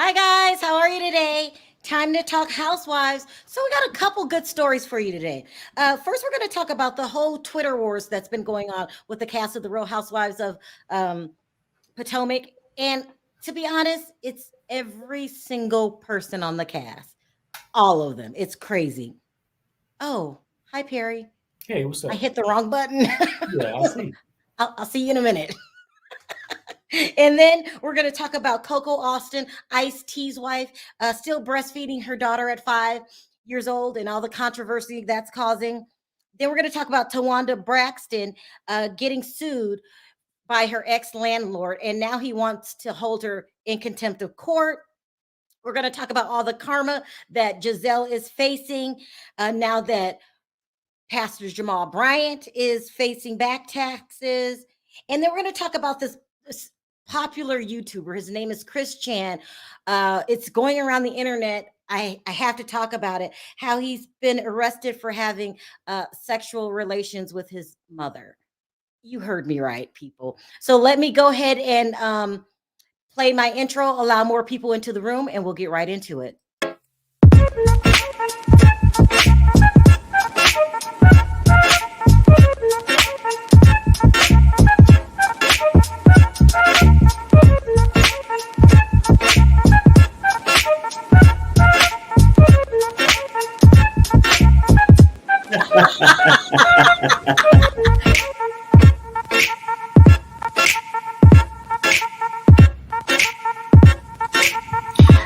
Hi guys, how are you today? Time to talk housewives. So we got a couple good stories for you today. First, we're going to talk about the whole Twitter wars that's been going on with the cast of the Real Housewives of um, Potomac. And to be honest, it's every single person on the cast, all of them. It's crazy. Oh, hi Perry. Hey, what's I up? hit the wrong button. Yeah, I see. I'll see you in a minute. And then we're going to talk about Coco Austin, Ice T's wife, still breastfeeding her daughter at 5 years old and all the controversy that's causing. Then we're going to talk about Towanda Braxton getting sued by her ex landlord, and now he wants to hold her in contempt of court. We're going to talk about all the karma that Giselle is facing now that Pastor Jamal Bryant is facing back taxes. And then we're going to talk about this popular YouTuber. His name is Chris Chan. It's going around the internet. I have to talk about it. How he's been arrested for having sexual relations with his mother. You heard me right, people. So let me go ahead and play my intro, allow more people into the room, and we'll get right into it.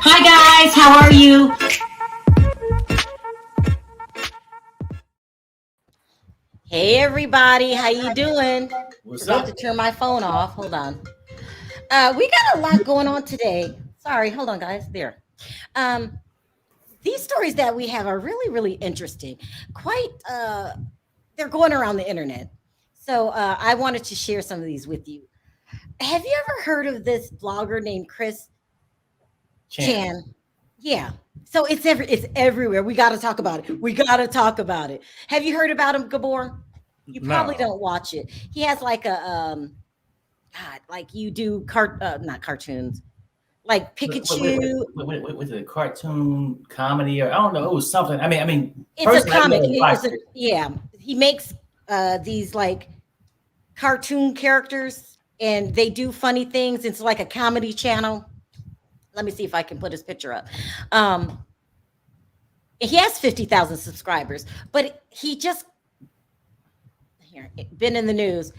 Hi guys, how are you? Hey everybody, how you doing? What's About up? to turn my phone off. Hold on. We got a lot going on today. Sorry, hold on, guys. There. Um, these stories that we have are really, really interesting. Quite, they're going around the internet. So I wanted to share some of these with you. Have you ever heard of this blogger named Chris Chan. Chan? Yeah. So it's everywhere. We got to talk about it. We got to talk about it. Have you heard about him, Gabor? You probably No. don't watch it. He has like a God, like you do not cartoons, like Pikachu. Was it a cartoon comedy or I don't know? It was something. I mean, It's a personally, I've comic. never It's watched a it. yeah. He makes these like cartoon characters, and they do funny things. It's like a comedy channel. Let me see if I can put his picture up. Um, he has 50,000 subscribers, but he just here been in the news.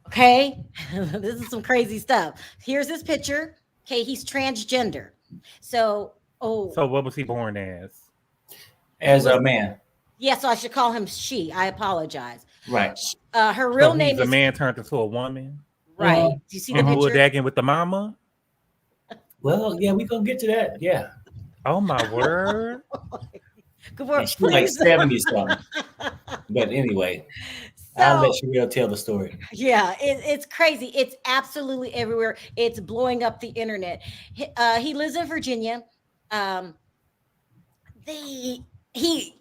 Okay, this is some crazy stuff. Here's his picture. Okay, he's transgender. So, oh, So what was he born as? he As was, a man, yeah, so I should call him she. I apologize. right? Her So real he's name a is, man turned into a woman right. hmm Do you see the and hmm picture? bulldagging with the mama. Well, yeah, we gonna get to that. Yeah, Oh my word! Good and work, she like please. 70 something. But anyway, I'll let So, Sharrell tell the story. yeah, it's crazy. It's absolutely everywhere. It's blowing up the internet. He lives in Virginia. Um, the he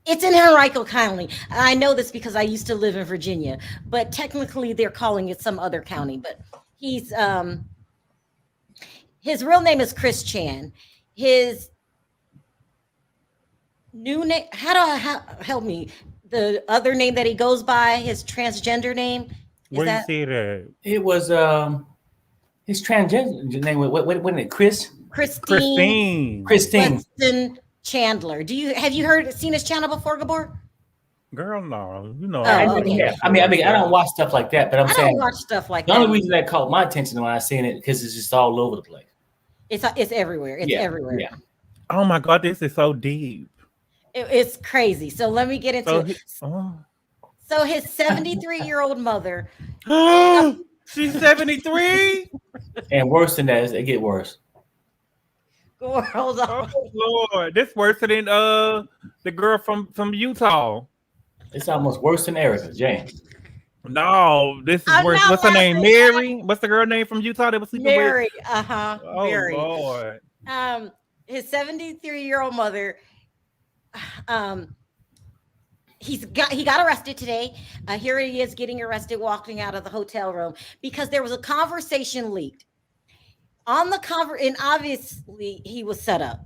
it's in Henrico County. I know this because I used to live in Virginia, but technically they're calling it some other county. But he's his real name is Chris Chan. His new name, how do help me? The other name that he goes by, his transgender name, is Where you that see that? It was his transgender name. What wasn't it? Christine Christine, Christine. Weston Chandler. Do you have you heard seen his channel before, Gabor? girl, no, you know I I Oh, don't never do okay. that have. shit I like mean, I don't that. watch stuff like that. But I'm I don't saying watch stuff like the that only either. reason that caught my attention when I seen it because it's just all over the place. It's everywhere. It's Yeah, everywhere. yeah. Oh my god, this is so deep. It's crazy. So let me get into So it. he, oh, So his 73-year-old mother, she's 73. And worse than that, it get worse. hold Oh on. Lord, this worse than the girl from Utah. It's almost worse than Erica Jane. No, this is I'm worse. not What's her name? laughing at Mary. What's the girl name from Utah that was sleeping with? Mary. Uh-huh. Oh Mary. Lord. His 73-year-old mother, um, he got arrested today. Here he is getting arrested, walking out of the hotel room because there was a conversation leaked On the cover, and obviously he was set up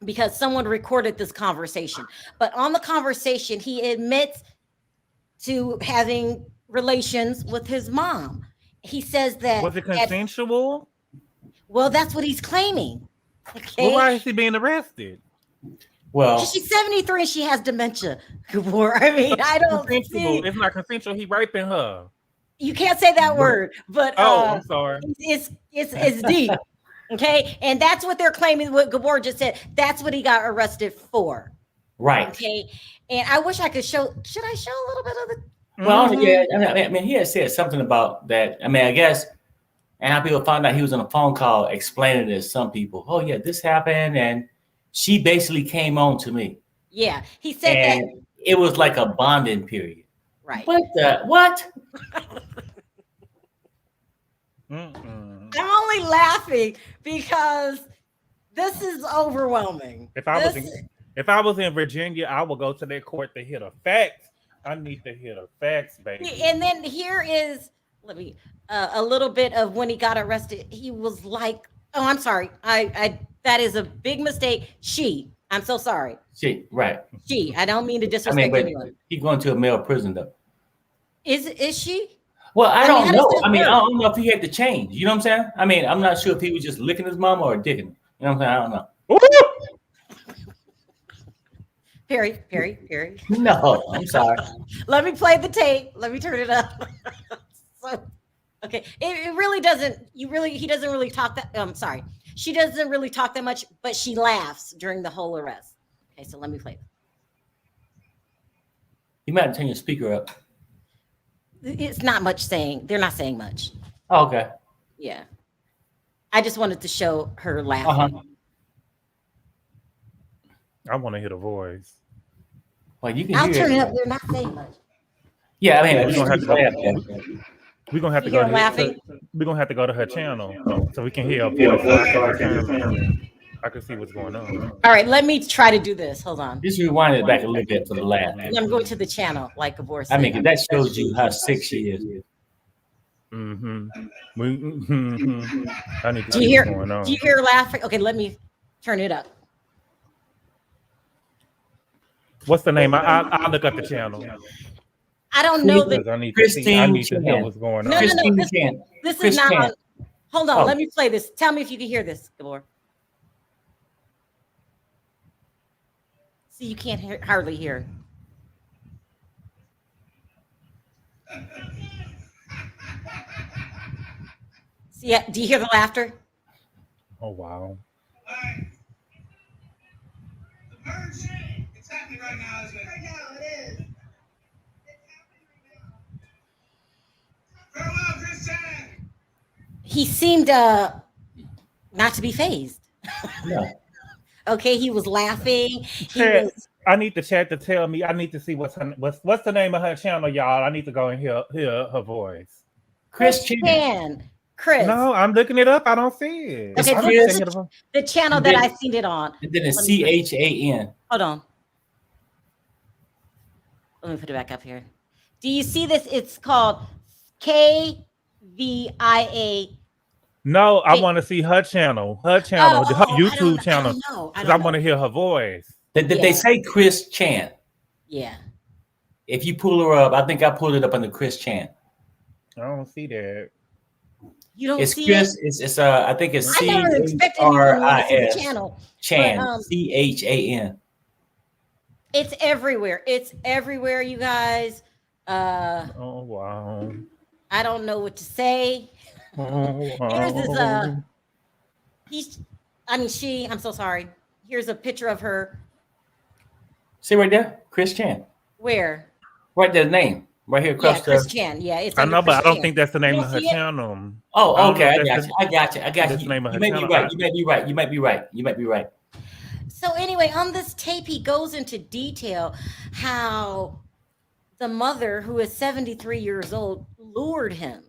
because someone recorded this conversation. But on the conversation, he admits to having relations with his mom. He says that Was it consensual? well, that's what he's claiming. Okay. Well, why is he being arrested? Well, She's 73 and she has dementia. I mean, I don't Consensual. see. It's not consensual. He raping her. You can't say that word, but I'm sorry. it's deep. Okay. And that's what they're claiming. What Gabor just said. That's what he got arrested for. right. Okay. And I wish I could show. Should I show a little bit of the? Well, yeah. I mean, he had said something about that. I mean, I guess, and how people found out he was on a phone call explaining it to some people. Oh yeah, this happened, and she basically came on to me. Yeah, he said and that. It was like a bonding period. Right. What? I'm only laughing because this is overwhelming. If I was in Virginia, I would go to that court to hear the facts. I need to hear the facts, baby. And then here is a little bit of when he got arrested. He was like, "Oh, I'm sorry. I that is a big mistake." I'm so sorry. Right. I don't mean to disrespect anyone. He's going to a male prison though. Is she? Well, I don't know. I I don't know if he had to change. You know what I'm saying? I mean, I'm not sure if he was just licking his mama or dicking him. You know what I'm saying? I don't know. Perry. No, I'm sorry. Let me play the tape. Let me turn it up. So, okay. It really doesn't, he doesn't really talk that, I'm sorry. She doesn't really talk that much, but she laughs during the whole arrest. Okay, so let me play. You might have to turn your speaker up. It's not much saying. They're not saying much. Oh, okay. Yeah. I just wanted to show her laughing. I want to hear the voice. Well, you can I'll hear turn it. it up. They're not saying much. Yeah, I mean, we're gonna have to go. Laughing. We're gonna have to go to her channel so we can hear her voice. I can see what's going on. All right, let me try to do this. Hold on. Just rewind it back a little bit for the laugh. I'm going to the channel, like Gabor said. I mean, that shows you how sick she is. I need to do see you what's going on. Do you hear her laughing? Okay, let me turn it up. What's the name? I'll look up the channel. I don't know that. I need to see. I need to hear what's going on. No. This is not. On. Hold on. Let me play this. Tell me if you can hear this, Gabor. See, you can't hardly hear. See, do you hear the laughter? Oh wow. It's happening right now, isn't it? Right now, it is. Farewell, Chrs Chan. He seemed not to be fazed. No. Okay, he was laughing. I need the chat to tell me. I need to see what's the name of her channel, y'all. I need to go and hear her voice. Chrs Chan. Chris. No, I'm looking it up. I don't see it. Okay, the channel that I seen it on. And then it's CHAN. Hold on. Let me put it back up here. Do you see this? It's called KVIA. No, I want to see her channel. Her YouTube channel. Because I want to hear her voice. Did they say Chrs Chan? Yeah. If you pull her up, I think I pulled it up under Chrs Chan. I don't see that. You don't it's see Chris, it? It's I think it's I never expected you to see the channel. Chan. CHAN. It's everywhere. It's everywhere, you guys. Oh wow. I don't know what to say. Oh, wow. Here's this I'm so sorry. Here's a picture of her. See right there? Chrs Chan. Where? Right there, name. Right here across Chrs Chan. Yeah, it's I know, but I don't Chan. think that's the name of her channel. Oh, okay. I got you. That's the name of her You may be channel. right. You might be right. So anyway, on this tape, he goes into detail how the mother, who is 73 years old, lured him.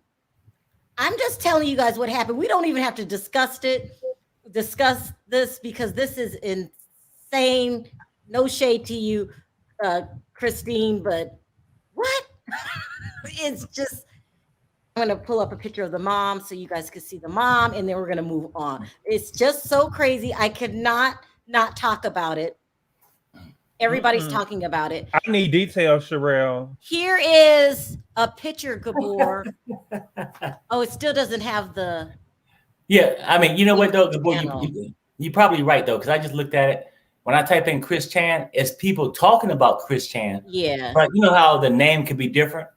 I'm just telling you guys what happened. We don't even have to discuss this because this is insane. No shade to you, Christine, but what? It's just, I'm going to pull up a picture of the mom so you guys can see the mom, and then we're going to move on. It's just so crazy. I could not talk about it. Everybody's talking about it. I need details, Sharrell. Here is a picture, Gabor. Oh, it still doesn't have the. Yeah, I mean, you know what though, Gabor, you're probably right though, because I just looked at it. When I type in Chrs Chan, it's people talking about Chrs Chan. Yeah. But you know how the name could be different?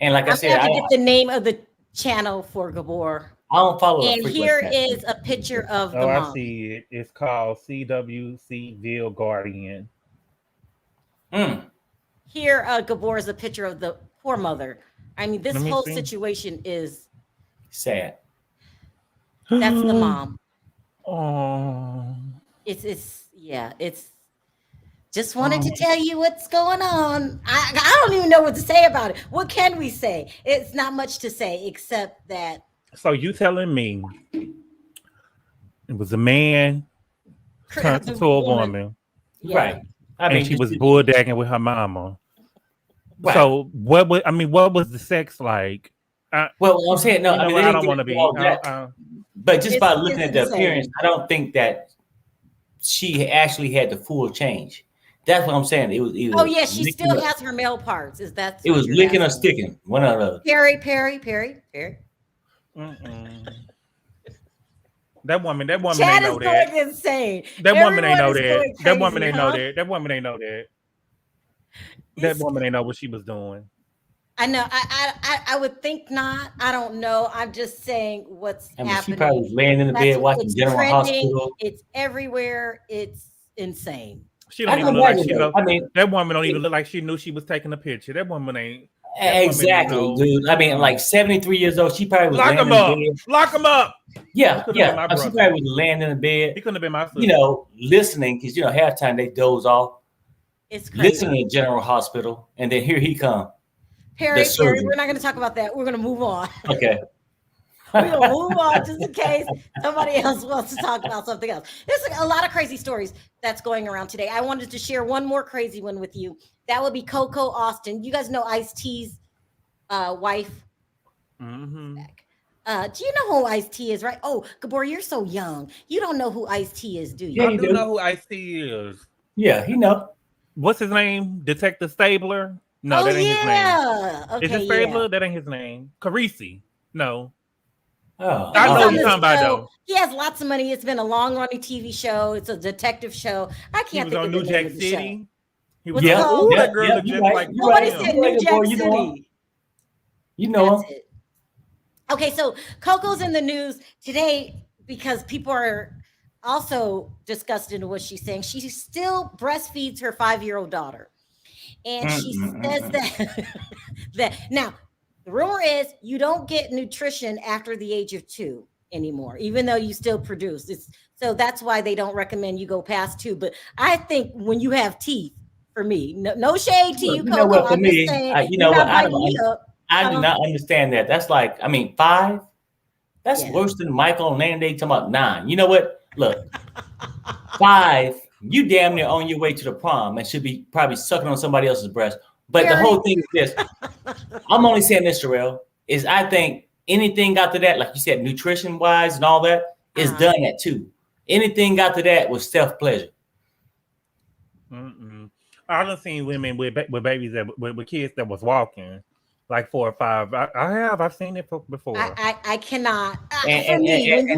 And like I said, I get the name of the channel for Gabor. I don't follow. And here is a picture of the mom. I see it. It's called CWCville Guardian. Here, Gabor is a picture of the poor mother. I mean, this whole situation is sad. That's the mom. Oh. It's just wanted to tell you what's going on. I don't even know what to say about it. What can we say? It's not much to say except that. So you telling me it was a man turned to a woman, right? I mean, she was bulldagging with her mama. Right. So what was the sex like? Well, I'm saying no. I mean, I don't want to be. But just by looking at the appearance, I don't think that she actually had the full change. That's what I'm saying. It was either. Oh yeah, she still has her male parts. Is that? It was licking or sticking. One or the other. Perry. That woman Chad ain't know is that. going insane. That woman ain't know that. That woman ain't know that. That woman ain't know that. That woman ain't know what she was doing. I know. I would think not. I don't know. I'm just saying what's happening. She probably was laying in the bed watching General Hospital. It's everywhere. It's insane. She don't even look like she look. I mean, that woman don't even look like she knew she was taking a picture. That woman ain't. Exactly, dude. I mean, like 73 years old. She probably was laying in the bed. Lock him up. Yeah. She probably was laying in the bed. He couldn't have been my sister. You know, listening because halftime they doze off. It's crazy. Listening to General Hospital, and then here he come. Perry, we're not going to talk about that. We're going to move on. Okay. We're going to move on just in case somebody else wants to talk about something else. There's a lot of crazy stories that's going around today. I wanted to share one more crazy one with you. That would be Coco Austin. You guys know Ice-T's wife? Mm-hmm. Do you know who Ice-T is, right? Oh, Gabor, you're so young. You don't know who Ice-T is, do you? Yeah, I do know who Ice-T is. Yeah, he know. What's his name? Detective Stabler? No, that ain't his name. Okay, is it Stabler? That ain't his name. Carisi. No. Oh, I know what you're talking about, though. He has lots of money. It's been a long-running TV show. It's a detective show. I can't think of the name of the show. He was on New Jack City. That girl looked just like nobody said New Jack City. You know him. Okay, so Coco's in the news today because people are also disgusted in what she's saying. She still breastfeeds her 5-year-old daughter. And she says that now the rumor is you don't get nutrition after the age of 2 anymore, even though you still produce. So that's why they don't recommend you go past 2. But I think when you have teeth, for me, no shade to you, Coco. You know what? For me, I do not understand that. That's like, 5. That's worse than Michael and Landy talking about 9. You know what? Look, 5. You damn near on your way to the prom and should be probably sucking on somebody else's breast. But the whole thing is this. I'm only saying this, Sharrell, is I think anything after that, like you said, nutrition-wise and all that, is done at 2. Anything after that was self-pleasure. I've seen women with babies with kids that was walking like 4 or 5. I've seen it before. I cannot. And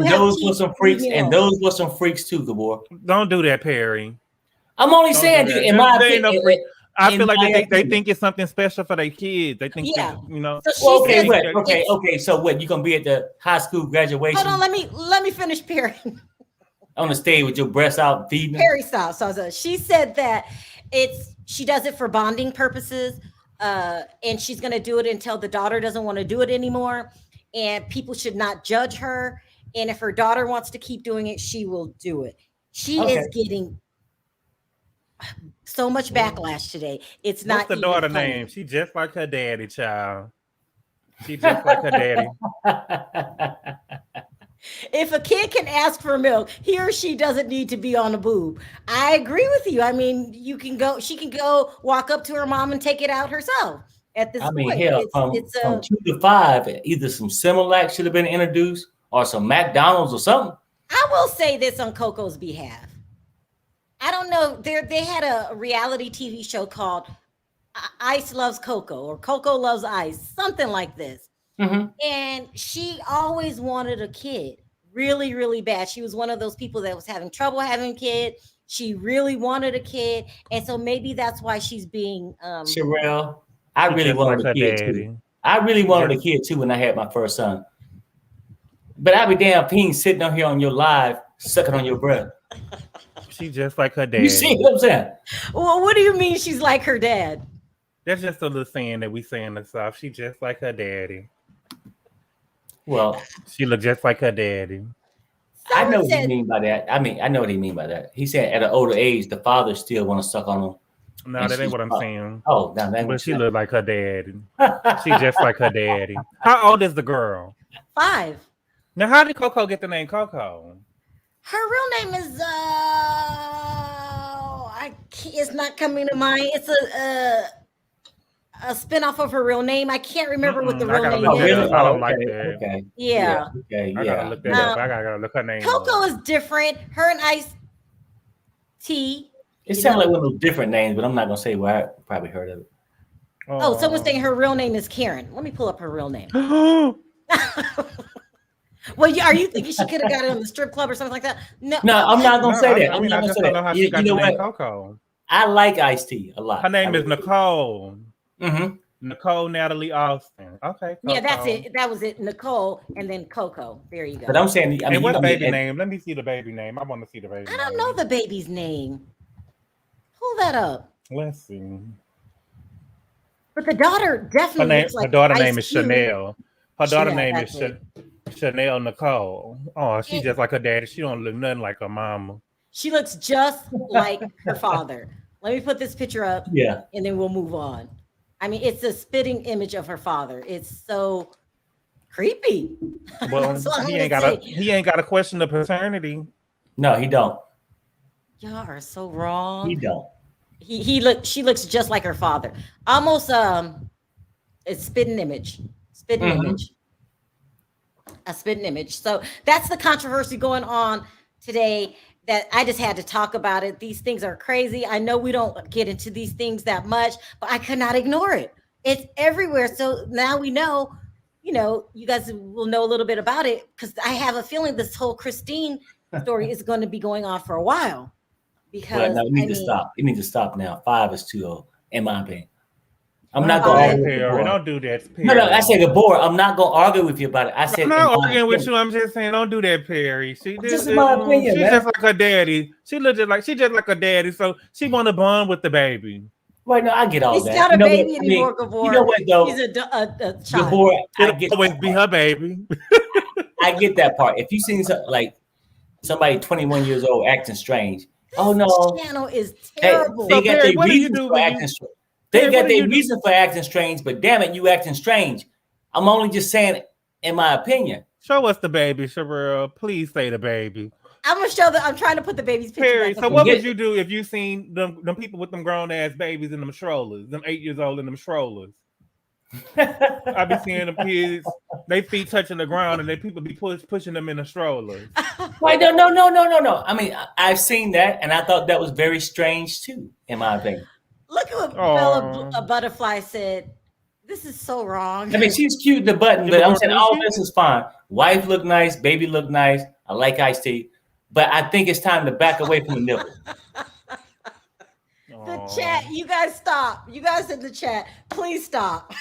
those were some freaks. And those were some freaks too, Gabor. Don't do that, Perry. I'm only saying, dude, in my opinion, I feel like they think it's something special for their kids. They think, So okay. So what? You gonna be at the high school graduation? Hold on, let me finish, Perry. On the stage with your breasts out, feeding. Perry, stop. So she said that she does it for bonding purposes, and she's gonna do it until the daughter doesn't want to do it anymore, and people should not judge her. And if her daughter wants to keep doing it, she will do it. She is getting so much backlash today. It's not. What's the daughter name? She just like her daddy, child. She just like her daddy. If a kid can ask for milk, he or she doesn't need to be on a boob. I agree with you. I mean, she can go walk up to her mom and take it out herself. at this I mean, point. hell, from 2 to 5, either some Similac should have been introduced or some McDonald's or something. I will say this on Coco's behalf. I don't know. They had a reality TV show called Ice Loves Coco or Coco Loves Ice, something like this. Mm-hmm. And she always wanted a kid really, really bad. She was one of those people that was having trouble having a kid. She really wanted a kid. And so maybe that's why she's being Sharrell, I really wanted a kid too. I really wanted a kid too when I had my first son. But I'd be damn Peen sitting on here on your live, sucking on your breath. She just like her dad. You see what I'm saying? Well, what do you mean she's like her dad? That's just a little saying that we say in the South. She just like her daddy. Well, she look just like her daddy. I know what he mean by that. I know what he mean by that. He said at an older age, the father still want to suck on him. No, that ain't what I'm saying. Oh, no, that but she look like her daddy. She just like her daddy. How old is the girl? 5. Now, how did Coco get the name Coco? Her real name is it's not coming to mind. It's a spinoff of her real name. I can't remember what the real name is. I don't like that. Okay. Yeah. I gotta look that up. I gotta look her name Coco is different. Her and Ice-T. It sounds like one of those different names, but I'm not gonna say where I probably heard of it. Oh, someone's saying her real name is Karen. Let me pull up her real name. Well, are you thinking she could have got it on the strip club or something like that? No, I'm not gonna say that. I'm not gonna say that. Know how she got the name Coco. I like Ice-T a lot. Her name is Nicole. Mm-hmm. Nicole Natalie Austin. Okay. Coco. Yeah, that's it. That was it. Nicole and then Coco. There you go. But I'm saying, and what's the baby name? Let me see the baby name. I want to see the baby. I don't know the baby's name. Pull that up. Let's see. But the daughter definitely looks like her daughter name is Chanel. Her daughter name is Chanel Nicole. Oh, she's just like her daddy. She don't look nothing like her mama. She looks just like her father. Let me put this picture up. Yeah. And then we'll move on. I mean, it's a spitting image of her father. It's so creepy. Well, he ain't got to question the paternity. No, he don't. Y'all are so wrong. He don't. She looks just like her father. Almost it's spitting image. Spitting image. A spitting image. So that's the controversy going on today that I just had to talk about it. These things are crazy. I know we don't get into these things that much, but I could not ignore it. It's everywhere. So now we know, you guys will know a little bit about it because I have a feeling this whole Christine story is going to be going on for a while. Because we need to stop. You need to stop now. 5 is too old, in my opinion. I'm not going to argue. Don't do that. Perry. No, I said Gabor. I'm not going to argue with you about it. I said I'm not arguing with you. I'm just saying, don't do that, Perry. Just my opinion. She's just like her daddy. She just like her daddy. So she want to bond with the baby. Right, no, I get all that. He's not a baby anymore, Gabor. You know what, though? He's a child. Gabor, it'll always be her baby. I get that part. If you seen somebody 21 years old acting strange, oh no, this channel is terrible. They got their reasons for acting strange. They got their reason for acting strange, but damn it, you acting strange. I'm only just saying, in my opinion. Show us the baby, Sharrell. Please say the baby. I'm gonna show I'm trying to put the baby's picture. Perry, so what would you do if you seen them people with them grown ass babies in them strollers, them 8 years old in them strollers? I be seeing them kids, they feet touching the ground, and they people be pushing them in the strollers. Wait, no. I mean, I've seen that, and I thought that was very strange too, in my opinion. Look at what Bella Butterfly said. This is so wrong. I mean, she's cute in the button, but I'm saying all this is fine. Wife look nice, baby look nice. I like Ice-T, but I think it's time to back away from the nipple. The chat, you guys stop. You guys in the chat, please stop.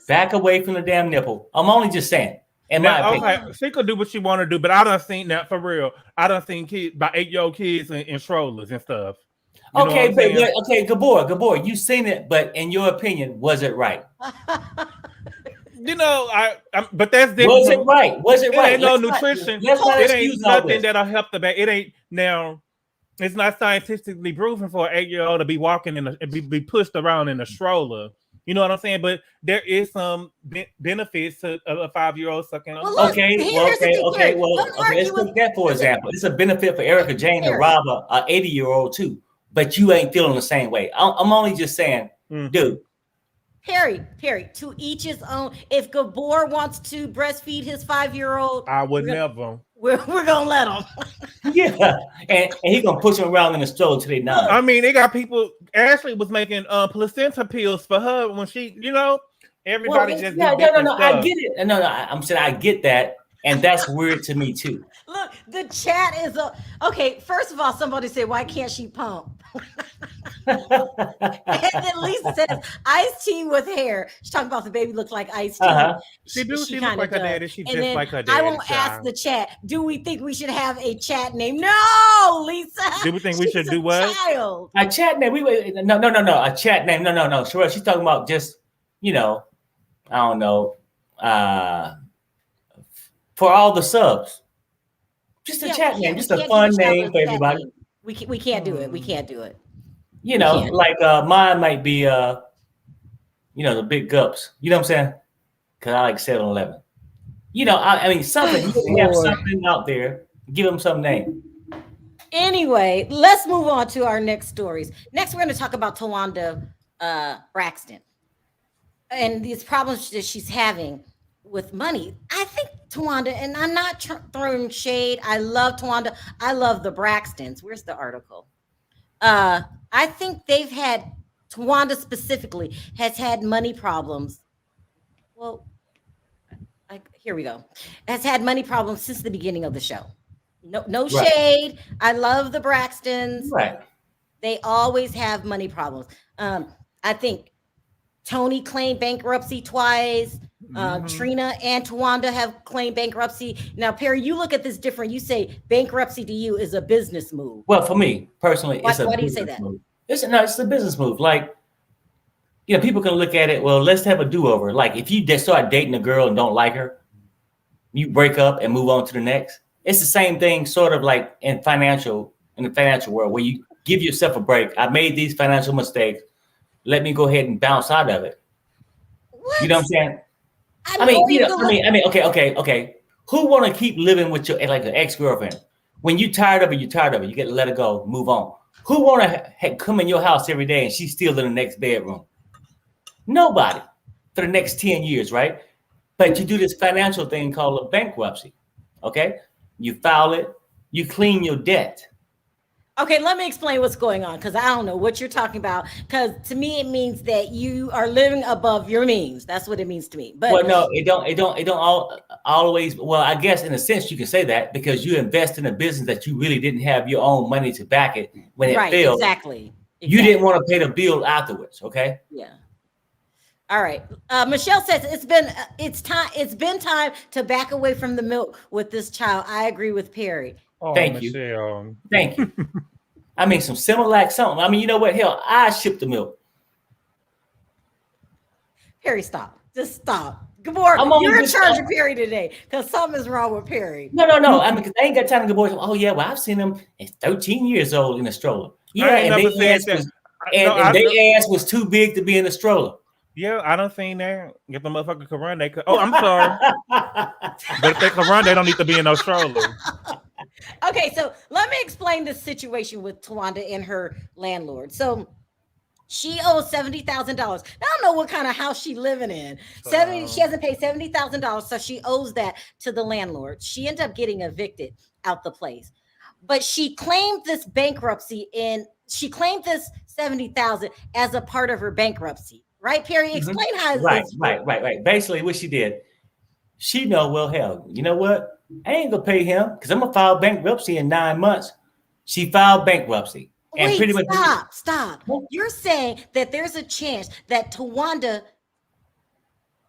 Back away from the damn nipple. I'm only just saying. In my opinion. Okay, she could do what she want to do, but I done seen that for real. I done seen kids, about 8-year-old kids in strollers and stuff. Okay, Gabor, you seen it, but in your opinion, was it right? But that's different. Was it right? Was it right? Ain't no nutrition. It ain't nothing that'll help the baby. It ain't now. It's not scientifically proven for an 8-year-old to be walking and be pushed around in a stroller. You know what I'm saying? But there is some benefits to a 5-year-old sucking on. Well, okay. Let's take that for example. It's a benefit for Erica Jane to rob a 80-year-old too. But you ain't feeling the same way. I'm only just saying, dude, Perry, to each his own. If Gabor wants to breastfeed his 5-year-old, I would never. We're gonna let him. Yeah, and he gonna push him around in the stroller till they 9. I mean, they got people. Ashley was making placenta pills for her when she, everybody just no. I get it. No, I'm saying I get that, and that's weird to me too. Look, the chat is okay. First of all, somebody said, "Why can't she pump?" And then Lisa says, "Ice-T with hair." She's talking about the baby looks like Ice-T. She looks like her daddy. She just like her daddy. I won't ask the chat. Do we think we should have a chat name? No, Lisa. Do we think we should do what? Child. A chat name? No. A chat name? No. Sharrell, she's talking about just I don't know. For all the subs, just a chat name, just a fun name for everybody. We can't do it. We can't do it. Like mine might be the big gups. You know what I'm saying? Because I like 7-Eleven. I mean something. You have something out there. Give them some name. Anyway, let's move on to our next stories. Next, we're going to talk about Towanda Braxton and these problems that she's having with money. I think Towanda, and I'm not throwing shade. I love Towanda. I love the Braxtons. Where's the article? I think Towanda specifically has had money problems. Well, here we go. Has had money problems since the beginning of the show. No shade. I love the Braxtons. Right. They always have money problems. I think Tony claimed bankruptcy twice. Trina and Towanda have claimed bankruptcy. Now, Perry, you look at this different. You say bankruptcy to you is a business move. Well, for me personally, why do you say that? Move. It's a business move. Like, people can look at it. Well, let's have a do-over. Like, if you just start dating a girl and don't like her, you break up and move on to the next. It's the same thing, sort of like in the financial world, where you give yourself a break. I made these financial mistakes. Let me go ahead and bounce out of it. What? You know what I'm saying? I mean, okay. Who want to keep living with your like an ex-girlfriend? When you're tired of it, you're tired of it. You get to let it go, move on. Who want to come in your house every day and she's still in the next bedroom? Nobody for the next 10 years, right? But you do this financial thing called a bankruptcy. Okay, you file it, you clean your debt. Okay, let me explain what's going on, because I don't know what you're talking about. Because to me, it means that you are living above your means. That's what it means to me. But no, it don't always. Well, I guess in a sense you can say that, because you invest in a business that you really didn't have your own money to back it when it failed. Exactly. You didn't want to pay the bill afterwards. Okay. Yeah. All right. Michelle says it's been time to back away from the milk with this child. I agree with Perry. Oh, Thank Michelle. you. Thank you. I mean, some Similac something. I mean, you know what? Hell, I ship the milk. Perry, stop. Just stop. Gabor, you're in charge of Perry today, because something is wrong with Perry. No. I mean, I ain't got time to Gabor. Oh yeah, well, I've seen him at 13 years old in a stroller. Yeah, and their ass was too big to be in a stroller. Yeah, I don't think that. If the motherfucker can run, they could. Oh, I'm sorry. But if they can run, they don't need to be in no stroller. Okay, so let me explain the situation with Towanda and her landlord. So she owes $70,000. I don't know what kind of house she's living in. She hasn't paid $70,000, so she owes that to the landlord. She ended up getting evicted out the place. But she claimed this bankruptcy, and she claimed this $70,000 as a part of her bankruptcy. Right, Perry? Explain how it's right. Basically, what she did, she know, well, hell, you know what? I ain't gonna pay him because I'm gonna file bankruptcy in 9 months. She filed bankruptcy. And pretty much stop. You're saying that there's a chance that Towanda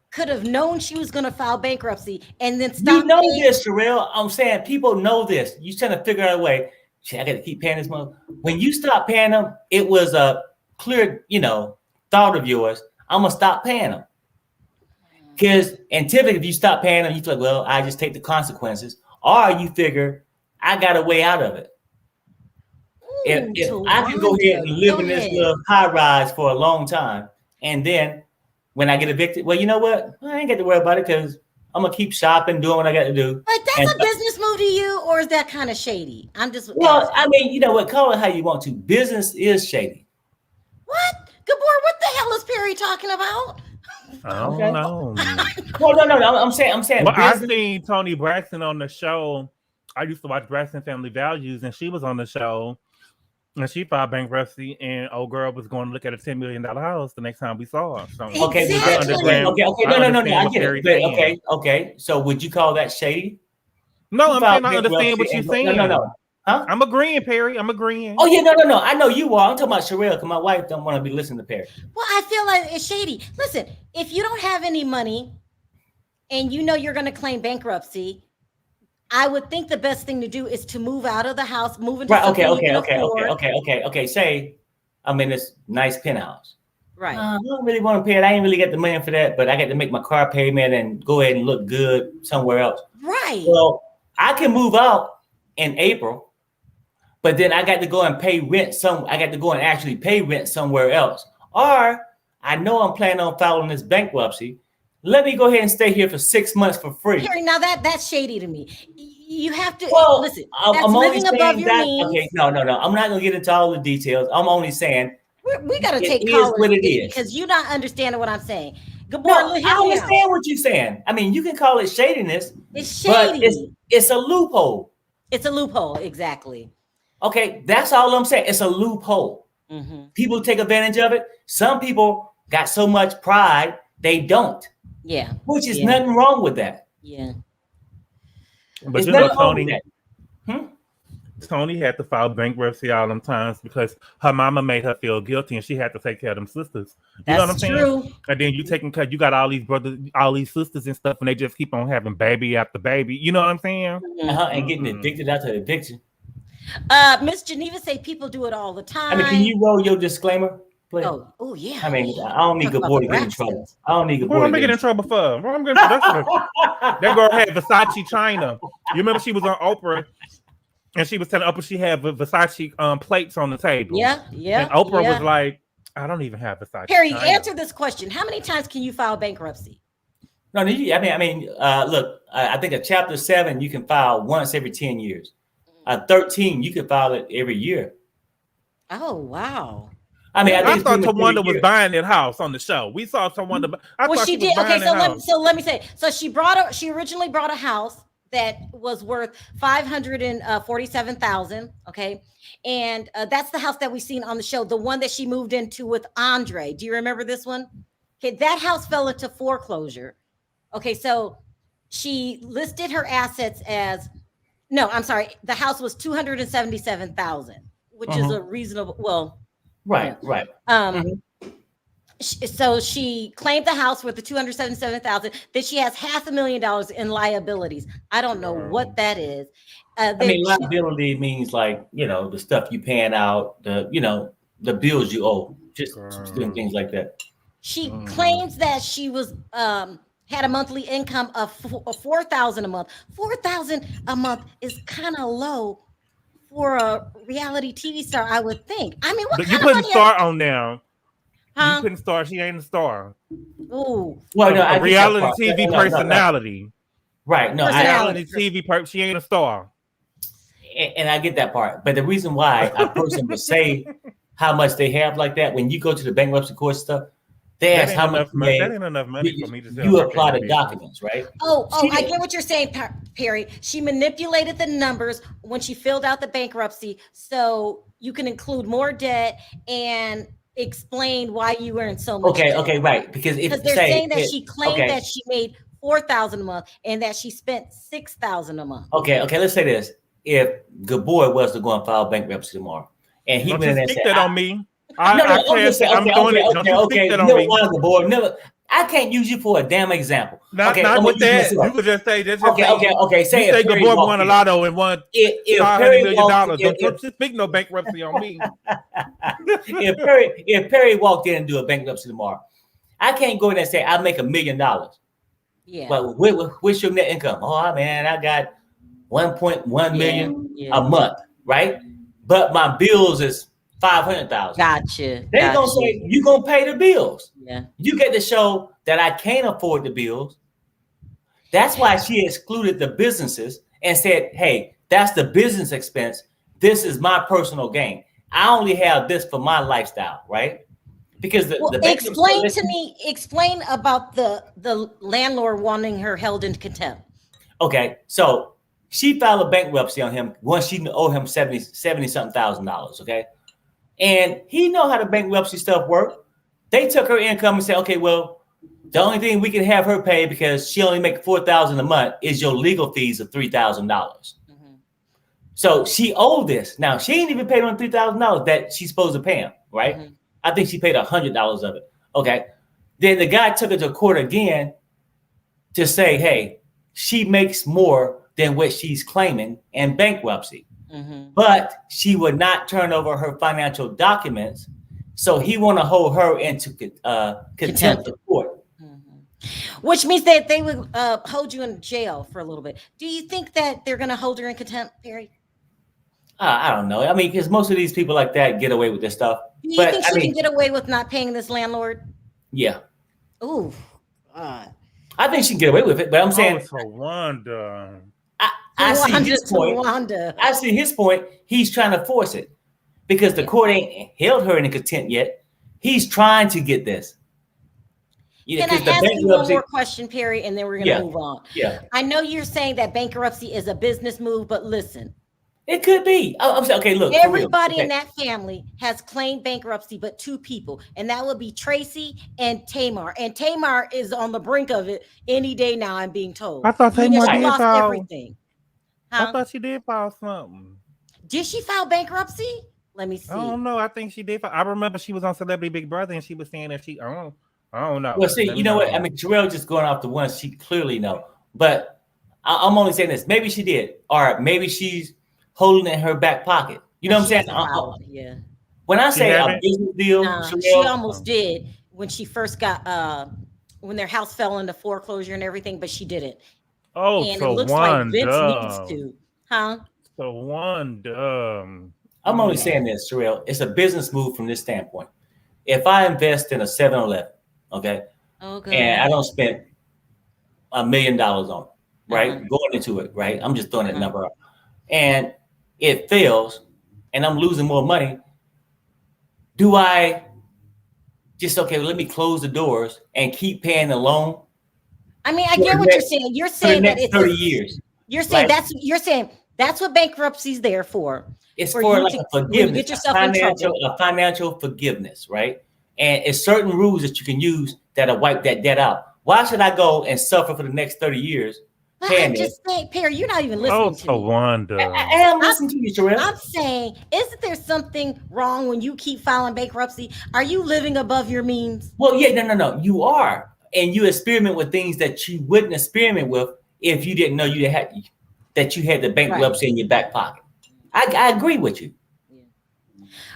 could have known she was gonna file bankruptcy and then stop. You know this, Sharrell. I'm saying people know this. You're trying to figure out a way. I gotta keep paying this money. When you stop paying them, it was a clear, thought of yours. I'm gonna stop paying them. Because typically, if you stop paying them, you feel like, well, I just take the consequences, or you figure I got a way out of it. If I can go ahead and live in this little high rise for a long time, and then when I get evicted, well, you know what? I ain't got to worry about it because I'm gonna keep shopping, doing what I got to do. But that's a business move to you, or is that kind of shady? Well, I mean, you know what? Call it how you want to. Business is shady. What? Gabor, what the hell is Perry talking about? I don't know. Well, no. I'm saying. Well, I seen Toni Braxton on the show. I used to watch Braxton Family Values, and she was on the show, and she filed bankruptcy. And old girl was going to look at a $10 million house the next time we saw her. So, okay, exactly. okay. No. I get it. Okay. So, would you call that shady? No, I'm saying I understand what you're saying. No. Huh? I'm agreeing, Perry. I'm agreeing. Oh yeah, no. I know you are. I'm talking about Sharrell because my wife don't want to be listening to Perry. Well, I feel like it's shady. Listen, if you don't have any money and you know you're going to claim bankruptcy, I would think the best thing to do is to move out of the house, move into something you can afford. Okay. Say I'm in this nice penthouse. Right. I don't really want to pay it. I ain't really got the money for that, but I got to make my car payment and go ahead and look good somewhere else. Right. Well, I can move out in April. But then I got to go and pay rent I got to go and actually pay rent somewhere else. Or I know I'm planning on filing this bankruptcy. Let me go ahead and stay here for 6 months for free. Harry, now that's shady to me. You have to listen. I'm living above your means. Okay, no. I'm not gonna get into all the details. I'm only saying we got to take callers what it is because you're not understanding what I'm saying. Gabor, no, I understand what you're saying. I mean, you can call it shadiness. It's shady. But it's a loophole. It's a loophole, exactly. Okay, that's all I'm saying. It's a loophole. Mm-hmm. People take advantage of it. Some people got so much pride, they don't. Yeah. Which is nothing wrong with that. Yeah. But you know, Toni had to file bankruptcy all them times because her mama made her feel guilty and she had to take care of them sisters. You know what I'm saying? True. And then you got all these brothers, all these sisters and stuff, and they just keep on having baby after baby. You know what I'm saying? And getting addicted after addiction. Miss Geneva say people do it all the time. I mean, can you roll your disclaimer, please? Oh yeah. I mean, I don't need Gabor to get in trouble. I don't need Gabor. What am I getting in trouble for? What am I getting that girl had Versace China. You remember she was on Oprah, and she was telling Oprah she had Versace plates on the table. Yeah. And Oprah was like, "I don't even have Versace." Harry, China. answer this question: how many times can you file bankruptcy? No, look. I think a Chapter 7 you can file once every 10 years. 13, you can file it every year. Oh, wow. I mean, I thought Towanda was buying that house on the show. We saw Towanda. Well, she did. Okay, so let me say. So she originally brought a house that was worth $547,000. Okay, and that's the house that we seen on the show, the one that she moved into with Andre. Do you remember this one? Okay, that house fell into foreclosure. Okay, so she listed her assets as. No, I'm sorry. The house was $277,000, which is a reasonable. Well, right. So she claimed the house with the $277,000. Then she has $500,000 in liabilities. I don't know what that is. Liability means like the stuff you paying out, the bills you owe, just doing things like that. She claims that she was had a monthly income of $4,000 a month. $4,000 a month is kind of low for a reality TV star, I would think. I mean, you putting star on now? Huh? You putting star? She ain't a star. Ooh, well, no, a reality TV personality. No. Right? No, reality TV. She ain't a star. And I get that part, but the reason why a person would say how much they have like that when you go to the bankruptcy court stuff. They ask how much money. That ain't enough money for me to sell. You apply the documents, right? Oh, I get what you're saying, Perry. She manipulated the numbers when she filled out the bankruptcy, so you can include more debt and explain why you were in so much debt. Okay, right. Because they're saying that she claimed that she made $4,000 a month and that she spent $6,000 a month. Okay. Let's say this: if Gabor was to go and file bankruptcy tomorrow, and he went in and said, that on me. I can't use you for a damn example. Not with that. You could just say this. Okay. Say if Gabor won a lotto and won $500 million. Don't speak no bankruptcy on me. if Perry walked in and do a bankruptcy tomorrow, I can't go in and say I make $1 million. Yeah. But what's your net income? Oh man, I got 1.1 million a month, right? But my bills is 500,000. Gotcha. They're gonna say you gonna pay the bills. Yeah. You get to show that I can't afford the bills. That's why she excluded the businesses and said, "Hey, that's the business expense. This is my personal gain. I only have this for my lifestyle, right?" Because explain about the landlord wanting her held in contempt. Okay, so she filed a bankruptcy on him once she owed him $70-something thousand. Okay, and he know how the bankruptcy stuff work. They took her income and said, okay, well, the only thing we can have her pay because she only make $4,000 a month is your legal fees of $3,000. Mm-hmm. So she owed this. Now she ain't even paid on $3,000 that she's supposed to pay him, right? Mm-hmm. I think she paid $100 of it. Okay, then the guy took her to court again to say, hey, she makes more than what she's claiming in bankruptcy, but she would not turn over her financial documents. So he want to hold her into contempt of court. Which means that they would hold you in jail for a little bit. Do you think that they're going to hold her in contempt, Perry? I don't know. I mean, because most of these people like that get away with this stuff. Do you think she can get away with not paying this landlord? Yeah. Ooh. I think she can get away with it, but I'm saying Towanda. I see his point. I see his point. He's trying to force it because the court ain't held her in contempt yet. He's trying to get this. Can I ask you one more question, Perry, and then we're going to move on? Yeah. I know you're saying that bankruptcy is a business move, but listen. It could be. I'm saying, okay, look. Everybody in that family has claimed bankruptcy, but two people, and that would be Tracy and Tamar. And Tamar is on the brink of it any day now, I'm being told. I thought Tamar did lost file everything. Huh? I thought she did file something. Did she file bankruptcy? Let me see. I don't know. I think she did. I remember she was on Celebrity Big Brother, and she was saying that I don't know. Well, see, you know what? I mean, Sharrell just going off the ones she clearly know. But I'm only saying this. Maybe she did. Or maybe she's holding it in her back pocket. You know what I'm saying? Yeah. When I say a business deal, she almost did when she first got when their house fell into foreclosure and everything, but she didn't. Oh, and it looks like Vince needs to. Huh? Towanda. I'm only saying this, Sharrell. It's a business move from this standpoint. If I invest in a 7-Eleven, okay, and I don't spend $1 million on it, right? Going into it, right? I'm just throwing that number up. And it fails and I'm losing more money. Do I just, let me close the doors and keep paying the loan? I mean, I get what you're saying. You're saying that it's 30 years. You're saying that's what bankruptcy is there for. It's for like a forgiveness, get yourself in trouble. A financial forgiveness, right? And it's certain rules that you can use that'll wipe that debt out. Why should I go and suffer for the next 30 years? I'm just saying, Perry, you're not even listening to me. Towanda. I am listening to you, Sharrell. I'm saying, isn't there something wrong when you keep filing bankruptcy? Are you living above your means? Well, yeah, no. You are. And you experiment with things that you wouldn't experiment with if you didn't know you had the bankruptcy in your back pocket. I agree with you.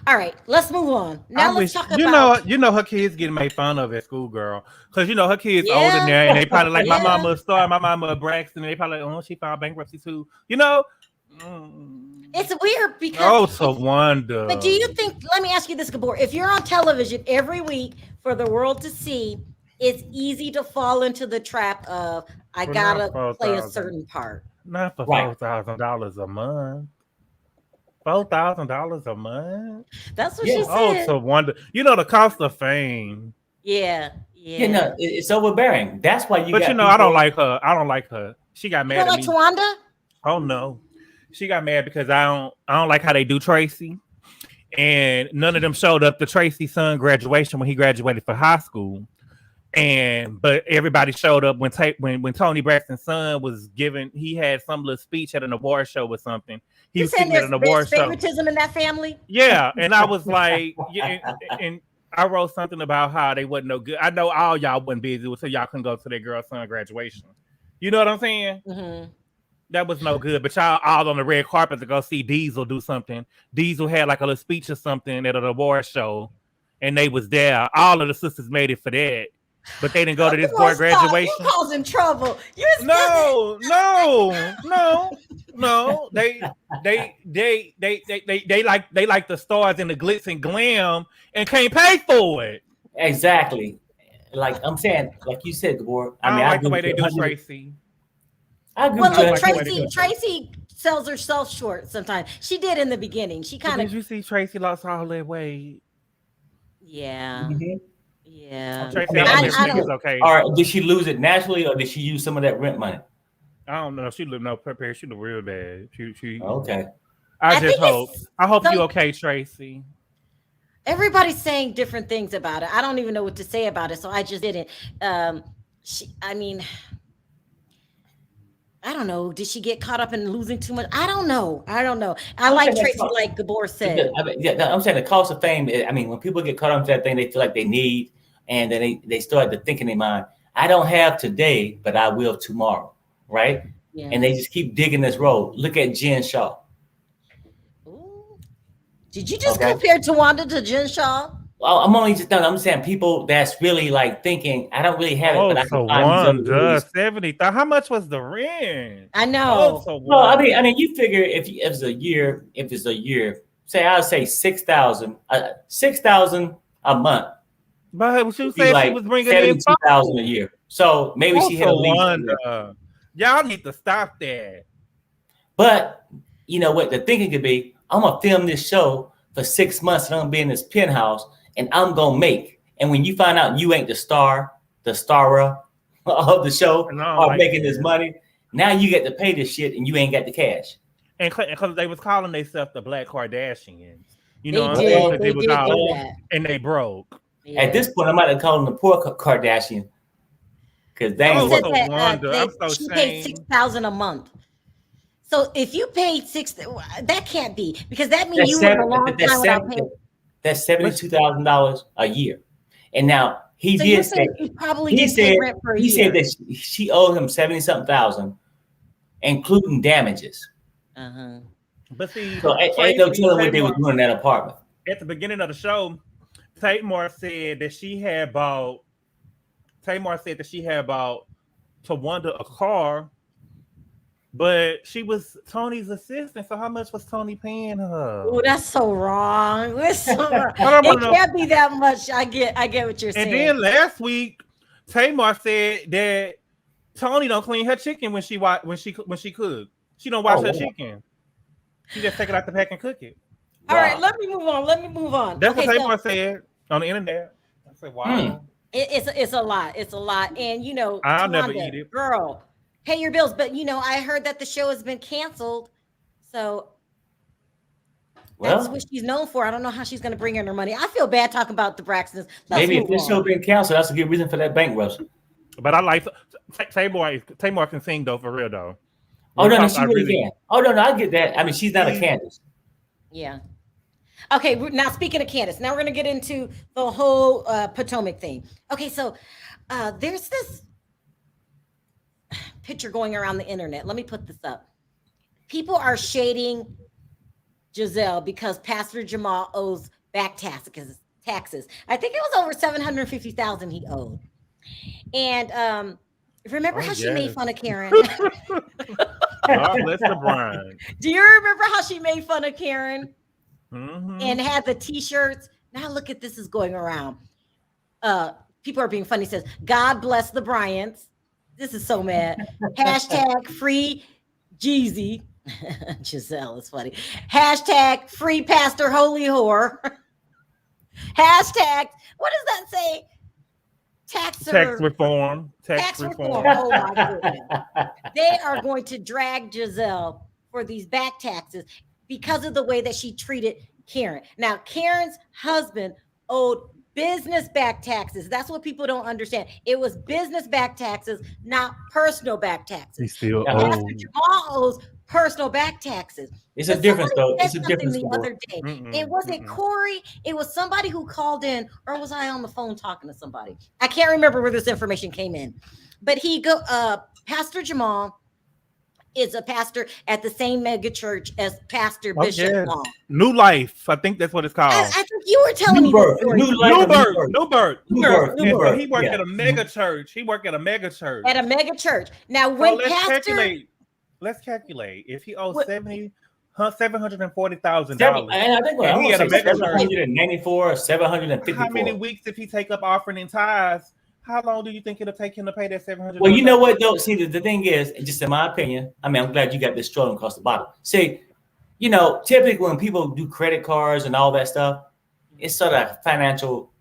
All right, let's move on. Now let's talk about. You know, her kids getting made fun of at school, girl, because her kids older than that, and they probably like my mama a star, my mama Braxton, and they probably like, she filed bankruptcy too. It's weird because Towanda. But do you think? Let me ask you this, Gabor: if you're on television every week for the world to see, it's easy to fall into the trap of I gotta play a certain part. Not for $4,000 a month. $4,000 a month. That's what she said. Towanda. The cost of fame. Yeah. It's overbearing. That's why you. But I don't like her. She got mad at me. You don't like Towanda? Oh no, she got mad because I don't like how they do Tracy, and none of them showed up to Tracy's son graduation when he graduated for high school. But everybody showed up when Tony Braxton's son was given. He had some little speech at an award show or something. He was sitting at an award show. Favoritism in that family. Yeah, and I was like, and I wrote something about how they wasn't no good. I know all y'all wasn't busy, so y'all couldn't go to their girl's son graduation. You know what I'm saying? Mm-hmm. That was no good. But y'all all on the red carpet to go see Diesel do something. Diesel had like a little speech or something at an award show, and they was there. All of the sisters made it for that. But they didn't go to this boy graduation. You causing trouble. No. They like the stars and the glitz and glam and can't pay for it. Exactly. Like I'm saying, like you said, Gabor. I like the way they do Tracy. I agree with Tracy sells herself short sometimes. She did in the beginning. She kind of. Did you see Tracy lost all that weight? Yeah. Mm-hmm. Yeah. Okay. Or did she lose it naturally, or did she use some of that rent money? I don't know. She looked prepared. She looked real bad. She okay. I hope you okay, Tracy. Everybody's saying different things about it. I don't even know what to say about it, so I just didn't. I don't know. Did she get caught up in losing too much? I don't know. I like Tracy, like Gabor said. I'm saying the cost of fame. I mean, when people get caught up in that thing, they feel like they need, and then they start to think in their mind, I don't have today, but I will tomorrow, right? Yeah. And they just keep digging this road. Look at Jen Shaw. Ooh. Did you just compare Towanda to Jen Shaw? Well, I'm saying people that's really like thinking, I don't really have it, but I can find Towanda, 70. How much was the rent? I know. Well, I mean, you figure if it's a year, say I'll say 6,000 a month. But she said like she was bringing in 72,000 a year. So maybe she had a lease. Y'all need to stop that. But you know what? The thinking could be, I'm gonna film this show for 6 months, and I'm gonna be in this penthouse, and I'm gonna make. And when you find out you ain't the starer of the show, or making this money, now you get to pay this shit, and you ain't got the cash. And because they was calling themselves the Black Kardashians, you know, they was all, and they broke. Yeah. At this point, I might have called them the poor Kardashian, because they she paid $6,000 a month. So if you paid $6,000, that can't be, because that means you went a long time without paying. That's $72,000 a year, and now he did say he said rent for a year. He said that she owed him 70-something thousand, including damages. But see, so ain't no telling what they were doing in that apartment. At the beginning of the show, Tamar said that she had bought Towanda a car, but she was Tony's assistant. So how much was Tony paying her? Oh, that's so wrong. It can't be that much. I get what you're saying. And then last week, Tamar said that Tony don't clean her chicken when she cook. She don't wash her chicken. She just take it out the pack and cook it. All right, let me move on. That's what Tamar said on the internet. I said, wow. It's a lot. It's a lot. And, you know, I'll never eat it. Girl, pay your bills. But, you know, I heard that the show has been canceled. So that's what she's known for. I don't know how she's going to bring in her money. I feel bad talking about the Braxtons. Maybe if this show been canceled, that's a good reason for that bankruptcy. But I like Tamar can sing, though, for real, though. Oh, no, she really can. Oh, no, I get that. I mean, she's not a Candace. Yeah. Okay, now speaking of Candace, now we're going to get into the whole Potomac thing. Okay, so there's this picture going around the internet. Let me put this up. People are shading Giselle because Pastor Jamal owes back taxes. I think it was over $750,000 he owed. And remember how she made fun of Karen? God bless the bride. Do you remember how she made fun of Karen? And had the t-shirts. Now look at this is going around. People are being funny. It says, God bless the Bryants. This is so mad. Hashtag free Jeezy. Giselle is funny. Hashtag free Pastor Holy Whore. Hashtag, what does that say? Tax reform. Tax reform. Oh my goodness. They are going to drag Giselle for these back taxes because of the way that she treated Karen. Now, Karen's husband owed business back taxes. That's what people don't understand. It was business back taxes, not personal back taxes. He still owes. Jamal owes personal back taxes. It's a difference, though. It's a difference. The other day, it wasn't Corey. It was somebody who called in, or was I on the phone talking to somebody? I can't remember where this information came in, but Pastor Jamal is a pastor at the same mega church as Pastor Bishop Long. New Life. I think that's what it's called. I think you were telling me New Birth. He worked at a mega church. At a mega church. Now, when let's calculate. If he owes $740,000, and I think he had a mega church. 794 or 754. How many weeks if he take up offering and tithes? How long do you think it'll take him to pay that $700? Well, you know what, though? See, the thing is, just in my opinion, I mean, I'm glad you got this strolling across the bottom. See, you know, typically when people do credit cards and all that stuff, it's sort of financial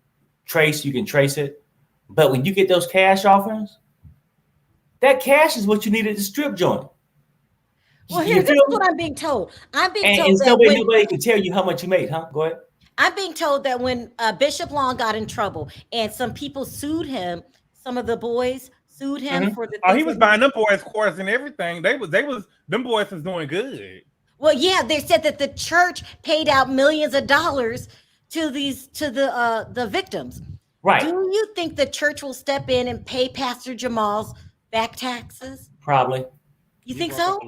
trace, you can trace it. But when you get those cash offerings, that cash is what you need at the strip joint. Well, here, this is what I'm being told. I'm being told that nobody can tell you how much you made, huh? Go ahead. I'm being told that when Bishop Long got in trouble and some people sued him, some of the boys sued him for the. He was buying them boys cars and everything. Them boys was doing good. Well, yeah, they said that the church paid out millions of dollars to the victims. Right. Do you think the church will step in and pay Pastor Jamal's back taxes? Probably. You think so?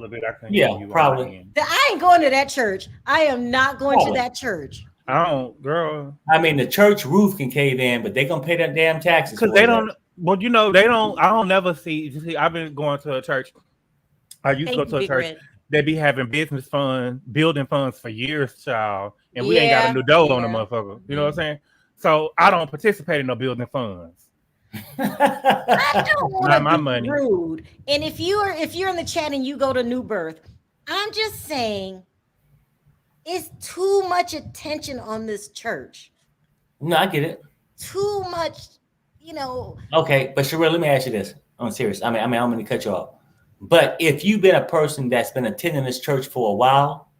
Yeah, probably. I ain't going to that church. I am not going to that church. I don't, girl. I mean, the church roof can cave in, but they gonna pay that damn taxes because they don't. Well, they don't. I don't never see. You see, I've been going to a church. I used to go to a church. They be having business funds, building funds for years, child, and we ain't got a new dough on the motherfucker. You know what I'm saying? So I don't participate in no building funds. I don't want to be rude. And if you're in the chat and you go to New Birth, I'm just saying. It's too much attention on this church. No, I get it. Too much, Okay, but Sharrell, let me ask you this. I'm serious. I mean, I'm going to cut you off. But if you've been a person that's been attending this church for a while,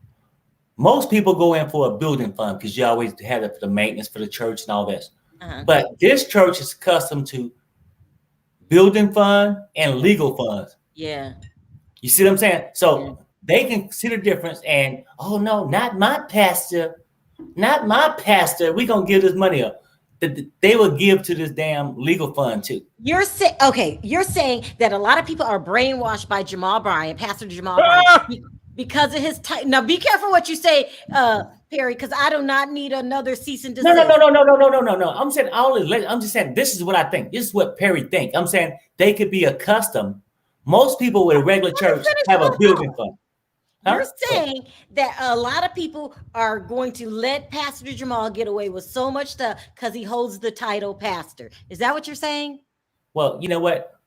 most people go in for a building fund because you always have it for the maintenance for the church and all this. Uh-huh. But this church is accustomed to building fund and legal funds. Yeah. You see what I'm saying? So they can see the difference and, oh, no, not my pastor. We're going to give this money up. They will give to this damn legal fund, too. You're saying that a lot of people are brainwashed by Jamal Bryant, Pastor Jamal Bryant, because of his title. Now, be careful what you say, Perry, because I do not need another cease and desist. No. I'm saying I'm just saying this is what I think. This is what Perry thinks. I'm saying they could be accustomed. Most people with a regular church have a building fund. You're saying that a lot of people are going to let Pastor Jamal get away with so much stuff because he holds the title pastor. Is that what you're saying? Well, you know what?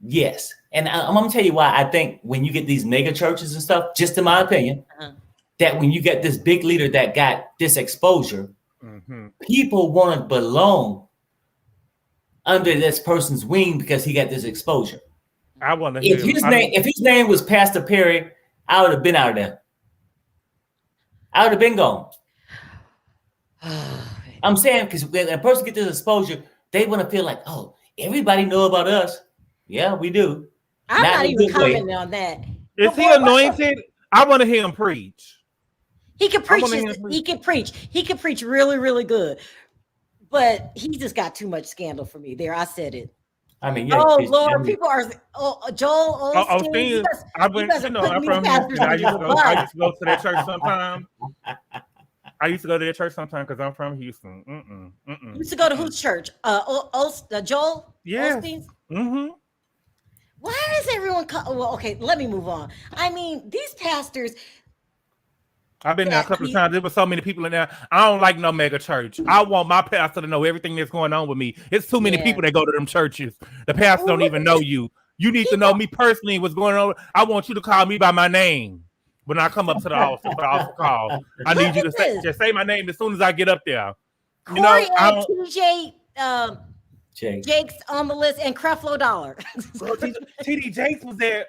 Yes. And I'm going to tell you why I think when you get these mega churches and stuff, just in my opinion, that when you get this big leader that got this exposure, people want to belong under this person's wing because he got this exposure. I want to if his name was Pastor Perry, I would have been out of there. I would have been gone. I'm saying because when a person gets this exposure, they want to feel like, oh, everybody know about us. Yeah, we do. I'm not even commenting on that. Is he anointed? I want to hear him preach. He can preach. He can preach. He can preach really, really good. But he just got too much scandal for me. There, I said it. I mean, yeah. Oh Lord, people are Joel Osteen. I'm from Houston. I used to go to that church sometime. I used to go to that church sometime because I'm from Houston. You used to go to whose church? Joel? Yeah. Osteen's? Why is everyone? Well, okay, let me move on. I mean, these pastors. I've been there a couple of times. There were so many people in there. I don't like no mega church. I want my pastor to know everything that's going on with me. It's too many people that go to them churches. The pastor don't even know you. You need to know me personally. What's going on? I want you to call me by my name when I come up to the office for the office call. I need you to just say my name as soon as I get up there. You know, TJ Jake's on the list and Creflo Dollar. TD Jakes was there.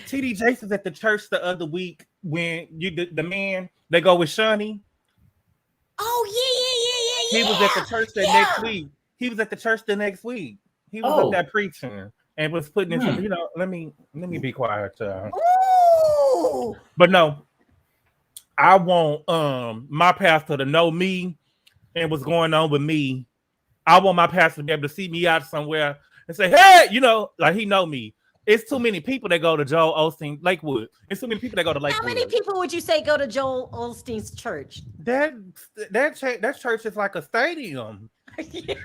TD Jakes was at the church the other week when the man they go with Shani. Oh yeah. He was at the church next week. He was at the church the next week. He was up there preaching and was putting in some, let me be quiet. But no, I want my pastor to know me and what's going on with me. I want my pastor to be able to see me out somewhere and say, hey, like he know me. It's too many people that go to Joel Osteen Lakewood. It's too many people that go to Lakewood. How many people would you say go to Joel Osteen's church? That church is like a stadium. Yeah.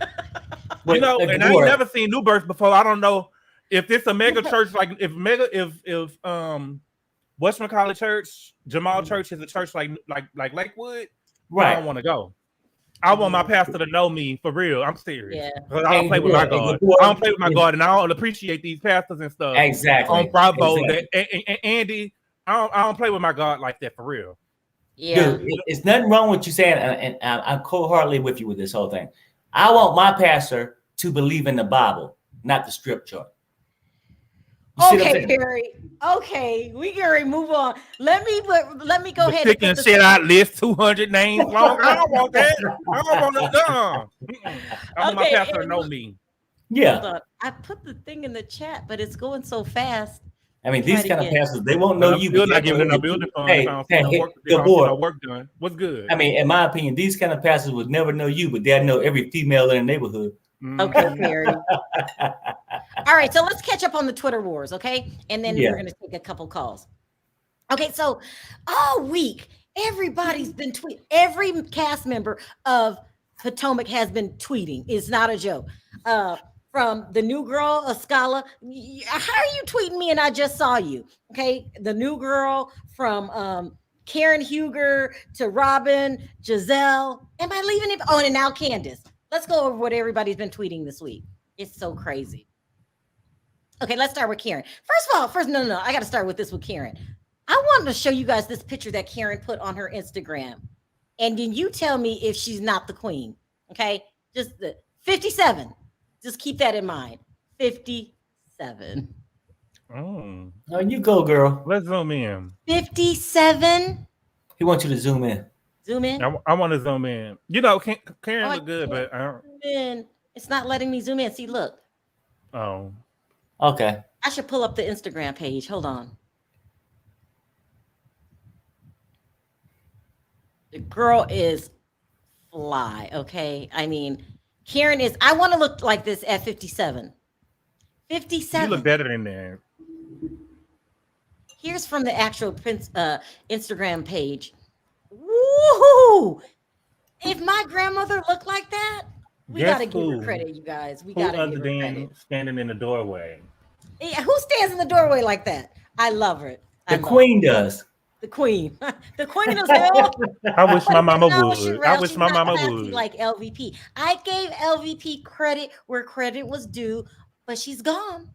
And I ain't never seen New Birth before. I don't know if it's a mega church, like if whatchamacallit church, Jamal Church is a church like Lakewood. Right. I don't want to go. I want my pastor to know me for real. I'm serious. Yeah. I don't play with my God. I don't play with my God, and I don't appreciate these pastors and stuff. Exactly. On Bravo, and Andy, I don't play with my God like that for real. Yeah. Dude, it's nothing wrong with you saying, and I'm wholeheartedly with you with this whole thing. I want my pastor to believe in the Bible, not the scripture. Okay, Perry. Okay, we can move on. Let me go ahead. Pick and shit out list 200 names long. I don't want that. I don't want that. I want my pastor to know me. Yeah. Hold on. I put the thing in the chat, but it's going so fast. I mean, these kind of pastors, they won't know you. You're not giving them no building fund. Hey, work done. What's good? I mean, in my opinion, these kind of pastors would never know you, but they'll know every female in the neighborhood. Okay, Perry. All right, so let's catch up on the Twitter wars, okay? And then we're going to take a couple calls. Okay, so all week, everybody's been tweeting. Every cast member of Potomac has been tweeting. It's not a joke. From the new girl, Ascala, how are you tweeting me and I just saw you? Okay, the new girl from Karen Huger to Robin, Giselle. Am I leaving it? Oh, and now Candace. Let's go over what everybody's been tweeting this week. It's so crazy. Okay, let's start with Karen. No, I got to start with this with Karen. I wanted to show you guys this picture that Karen put on her Instagram. And then you tell me if she's not the queen. Okay, just the 57. Just keep that in mind. 57. Oh, you go, girl. Let's zoom in. 57. He wants you to zoom in. Zoom in. I want to zoom in. You know, Karen look good, but I don't. Zoom in. It's not letting me zoom in. See, look. Oh. Okay. I should pull up the Instagram page. Hold on. The girl is fly. Okay. I mean, Karen is, I want to look like this at 57. 57. You look better than that. Here's from the actual Instagram page. Woohoo! If my grandmother looked like that, we got to give her credit, you guys. We got to give her credit. Standing in the doorway. Yeah, who stands in the doorway like that? I love her. The queen does. The queen. The queen of hell. I wish my mama would. I wish my mama would. Like LVP. I gave LVP credit where credit was due, but she's gone.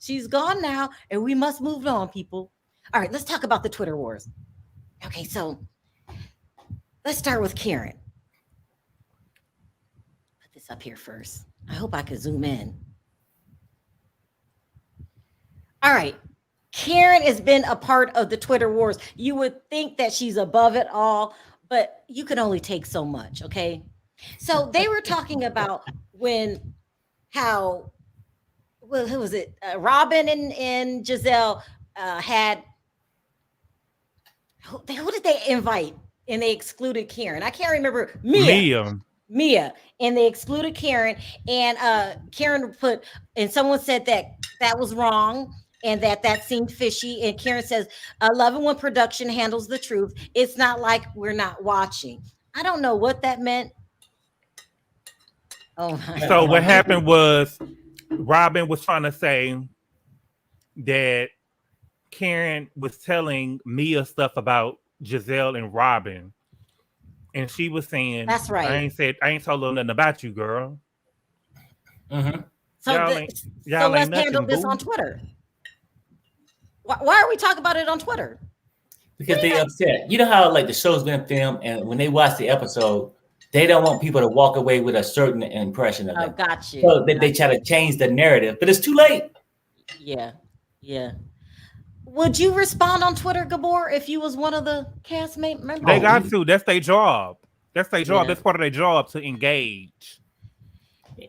She's gone now, and we must move on, people. All right, let's talk about the Twitter wars. Okay, so let's start with Karen. Put this up here first. I hope I can zoom in. All right. Karen has been a part of the Twitter wars. You would think that she's above it all, but you can only take so much, okay? So they were talking about who was it? Robin and Giselle had, who did they invite? And they excluded Karen. I can't remember. Mia. And they excluded Karen. And Karen put, and someone said that was wrong. And that seemed fishy. And Karen says, I love it when production handles the truth. It's not like we're not watching. I don't know what that meant. Oh my So God. what happened was Robin was trying to say that Karen was telling Mia stuff about Giselle and Robin. And she was saying, that's right. I ain't told her nothing about you, girl. Mm-hmm. So let's handle this on Twitter. Why are we talking about it on Twitter? Because they upset. You know how like the show's been filmed, and when they watch the episode, they don't want people to walk away with a certain impression of it. Oh, got you. So they try to change the narrative, but it's too late. Yeah. Would you respond on Twitter, Gabor, if you was one of the cast members? They got to. That's their job. That's their job. That's part of their job to engage.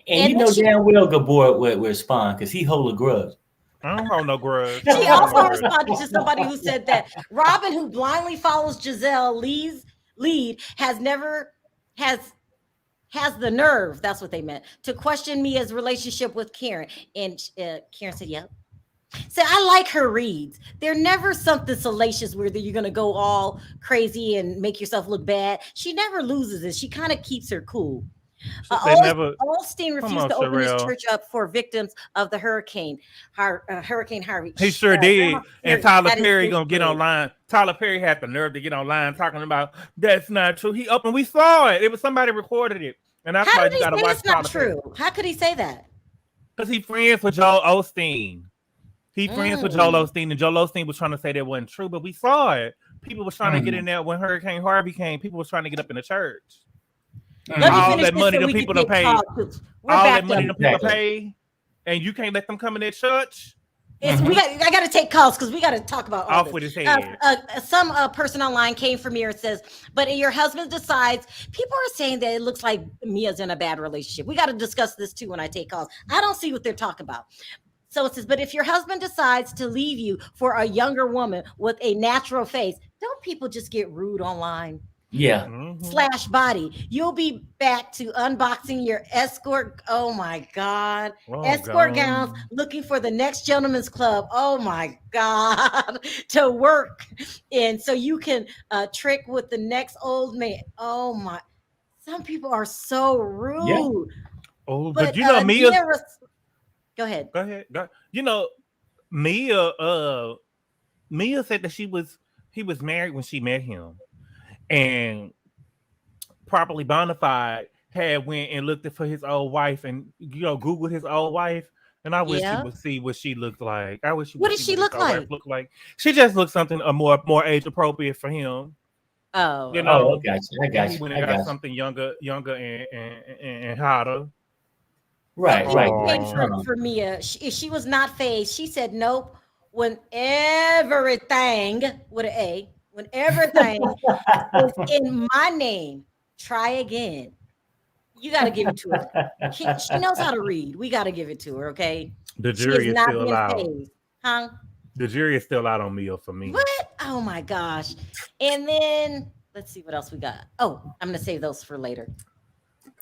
And you know damn well Gabor would respond because he hold a grudge. I don't hold no grudge. She also responded to somebody who said that Robin, who blindly follows Giselle lead, has the nerve, that's what they meant, to question Mia's relationship with Karen. And Karen said, yep. So I like her reads. They're never something salacious where you're going to go all crazy and make yourself look bad. She never loses it. She kind of keeps her cool. Olstein refused to open his church up for victims of the Hurricane Harvey. He sure did. And Tyler Perry gonna get online. Tyler Perry had the nerve to get online talking about that's not true. He up and we saw it. It was somebody recorded it. And that's why you gotta watch Tyler Perry. How could he say that? Because he's friends with Joel Osteen. He friends with Joel Osteen, and Joel Osteen was trying to say that wasn't true, but we saw it. People was trying to get in there when Hurricane Harvey came. People was trying to get up in the church. All that money the people to pay. All that money the people pay, and you can't let them come in their church. I got to take calls because we got to talk about all off with his head. Some person online came from me and says, but your husband decides. People are saying that it looks like Mia's in a bad relationship. We got to discuss this too when I take calls. I don't see what they're talking about. So it says, but if your husband decides to leave you for a younger woman with a natural face, don't people just get rude online? Yeah. Slash body. You'll be back to unboxing your escort. Oh my God. Escort gowns, looking for the next gentleman's club. Oh my God. To work in so you can trick with the next old man. Oh my. Some people are so rude. Yeah. Oh, but you know, Mia. Go ahead. You know, Mia said that he was married when she met him. And properly bona fide had went and looked for his old wife and Googled his old wife. And I wish she would see what she looked like. I wish she what did she look like? She just looked something more age appropriate for him. Oh, I got you. He went and got something younger and hotter. Right. For Mia, she was not phased. She said, nope. When everything with an A, when everything is in my name, try again. You got to give it to her. She knows how to read. We got to give it to her, okay? The jury is still out. Huh? The jury is still out on Mia for me. What? Oh my gosh. And then let's see what else we got. Oh, I'm going to save those for later.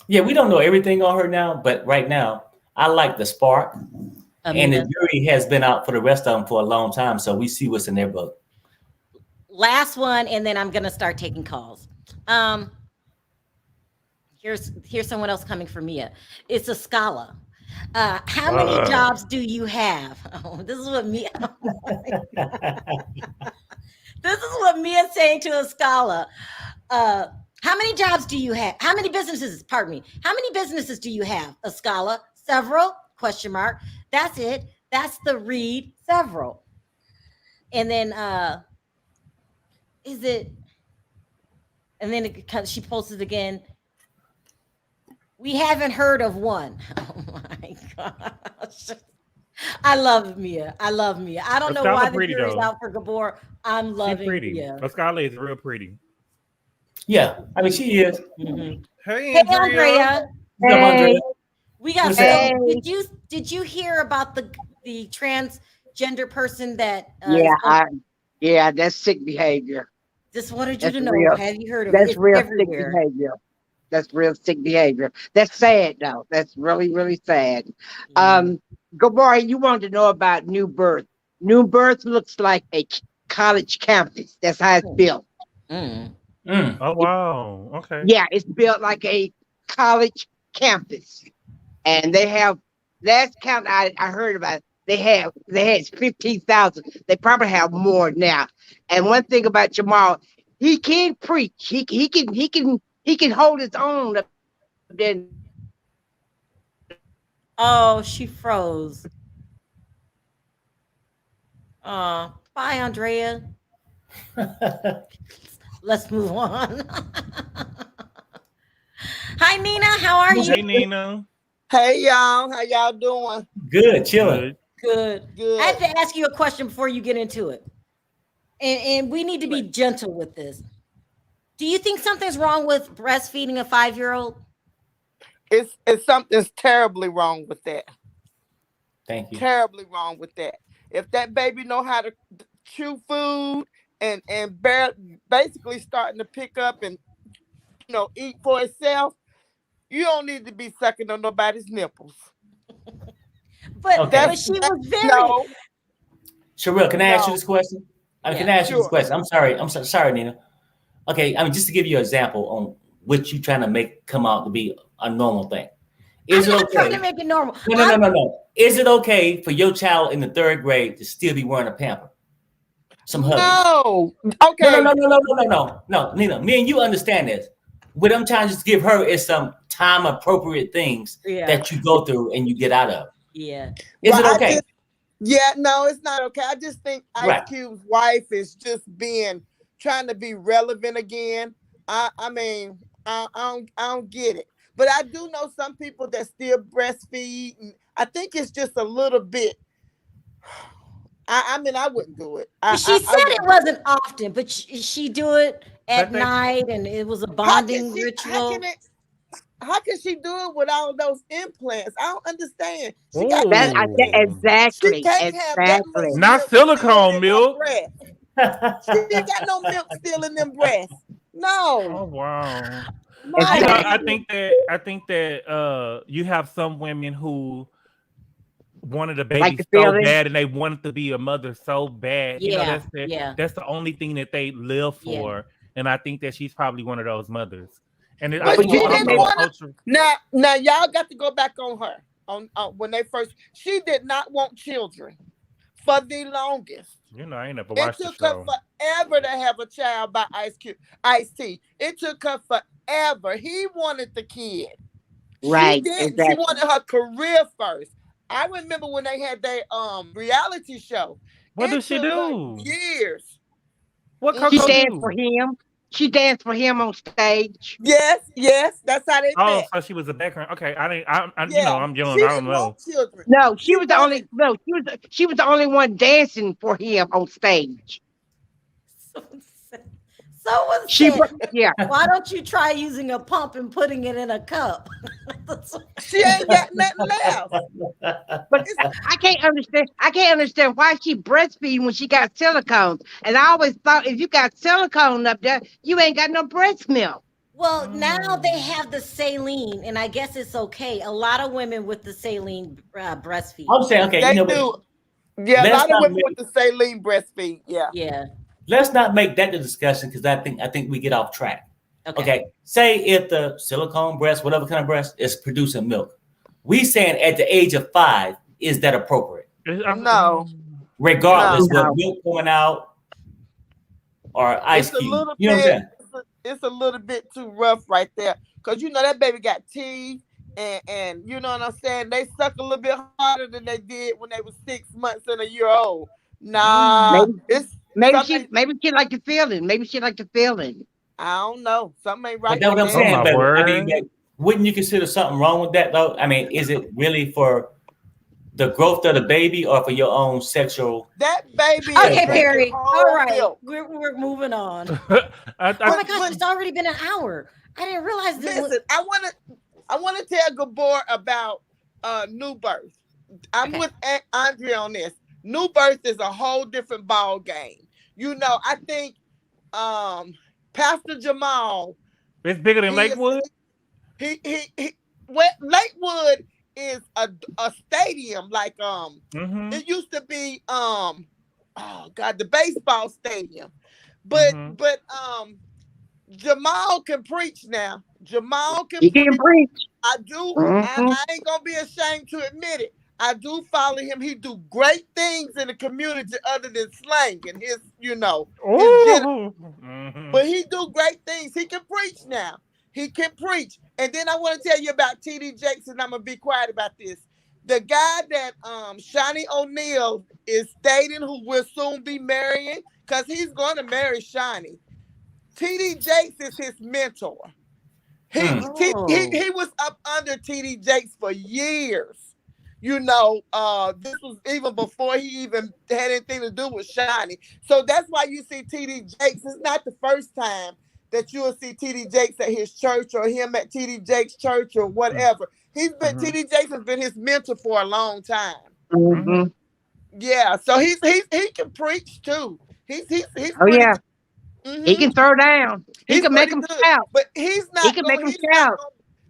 Yeah, we don't know everything on her now, but right now, I like the spark. And the jury has been out for the rest of them for a long time, so we see what's in their book. Last one, and then I'm going to start taking calls. Here's someone else coming from Mia. It's a scholar. How many jobs do you have? Oh, this is what Mia. This is what Mia's saying to a scholar. How many jobs do you have? How many businesses? Pardon me. How many businesses do you have? A scholar. Several? Question mark. That's it. That's the read. Several. And then is it? And then she posts it again. We haven't heard of one. Oh my gosh. I love Mia. I don't know why the jury's out for Gabor. I'm loving Mia. Scarlett is real pretty. Yeah, I mean she is. Mm-hmm. Hey, Andrea. Hey. We got. Did you hear about the transgender person that? That's sick behavior. Just wanted you to know. Real. Have you heard of that's it? Real everywhere. Sick behavior. That's real sick behavior. That's sad though. That's really, really sad. Gabor, you wanted to know about New Birth. New Birth looks like a college campus. That's how it's built. Oh wow. Okay. Yeah, it's built like a college campus. And they have last count I heard about it, they had 15,000. They probably have more now. And one thing about Jamal, he can preach. He can hold his own. Then oh, she froze. Bye, Andrea. Let's move on. Hi, Nina. How are you? Hey, Nina. Hey, y'all. How y'all doing? Good, chilling. Good. I have to ask you a question before you get into it. And we need to be gentle with this. Do you think something's wrong with breastfeeding a 5-year-old? It's something's terribly wrong with that. Thank you. Terribly wrong with that. If that baby know how to chew food and basically starting to pick up and eat for itself, you don't need to be sucking on nobody's nipples. But she was very. No. Sharrell, can I ask you this question? Can I ask you this question? I'm sorry, Nina. Okay, I mean, just to give you an example on what you're trying to make come out to be a normal thing. Is it okay? Trying to make it normal. No. Is it okay for your child in the 3rd grade to still be wearing a pamper? Some hugging? No. Okay. No, Nina. Me and you understand this. What I'm trying to just give her is some time appropriate things that you go through and you get out of. Yeah. Is it okay? Yeah, no, it's not okay. I just think Right. Ice Cube's wife is just trying to be relevant again. I mean, I don't get it. But I do know some people that still breastfeed, and I think it's just a little bit. I mean, I wouldn't do it. She said it wasn't often, but she do it at night, and it was a bonding ritual. How can she do it with all those implants? I don't understand. She got exactly. She can't have that much not silicone milk. She ain't got no milk still in them breasts. No. Oh wow. No. I think that you have some women who wanted a baby so bad, and they wanted to be a mother so bad. Yeah, that's the only thing that they live for. Yeah. And I think that she's probably one of those mothers. And now y'all got to go back on her on when they first. She did not want children for the longest. I ain't never watched the show. It took her forever to have a child by Ice-T. It took her forever. He wanted the kid. Right. She didn't. Exactly. She wanted her career first. I remember when they had their reality show. What did she do? Years. What Coco She danced for him. She danced for him on stage. Yes, that's how they met. So she was a background. Okay, I'm young. I don't know. No, she was the only. No, she was the only one dancing for him on stage. Someone said, why don't you try using a pump and putting it in a cup? She ain't got nothing left. But I can't understand why she breastfeeding when she got silicones. And I always thought if you got silicone up there, you ain't got no breast milk. Well, now they have the saline, and I guess it's okay. A lot of women with the saline breastfeed. I'm saying, okay, they do. Yeah, a lot of women with the saline breastfeed. Yeah. Let's not make that the discussion because I think we get off track. Okay. Say if the silicone breast, whatever kind of breast, is producing milk. We saying at the age of 5, is that appropriate? No. Regardless of milk coming out or ice cube. You know what I'm saying? It's a little bit too rough right there. Because that baby got teeth and you know what I'm saying? They suck a little bit harder than they did when they were 6 months and a year old. Nah. Maybe she like the feeling. Maybe she like the feeling. I don't know. Something ain't right. That's what I'm saying, baby. I mean, wouldn't you consider something wrong with that, though? I mean, is it really for the growth of the baby or for your own sexual? That baby. Okay, Perry. All right, we're moving on. Oh my gosh, it's already been an hour. I didn't realize this. Listen, I want to tell Gabor about new birth. I'm with Andre on this. New birth is a whole different ball game. I think Pastor Jamal. It's bigger than Lakewood. Lakewood is a stadium like it used to be the baseball stadium, but Jamal can preach now. Jamal can preach. I do. I ain't gonna be ashamed to admit it. I do follow him. He do great things in the community other than slang and his, but he do great things. He can preach now. He can preach. And then I want to tell you about TD Jakes, and I'm gonna be quiet about this. The guy that Shani O'Neal is dating, who will soon be marrying, because he's going to marry Shani. TD Jakes is his mentor. He was up under TD Jakes for years. This was even before he even had anything to do with Shani. So that's why you see TD Jakes. It's not the first time that you'll see TD Jakes at his church or him at TD Jakes' church or whatever. TD Jakes has been his mentor for a long time. Mm-hmm. Yeah, so he can preach too. He's Mm-hmm. He can throw down. He can make him shout. But he's not. He can make him shout.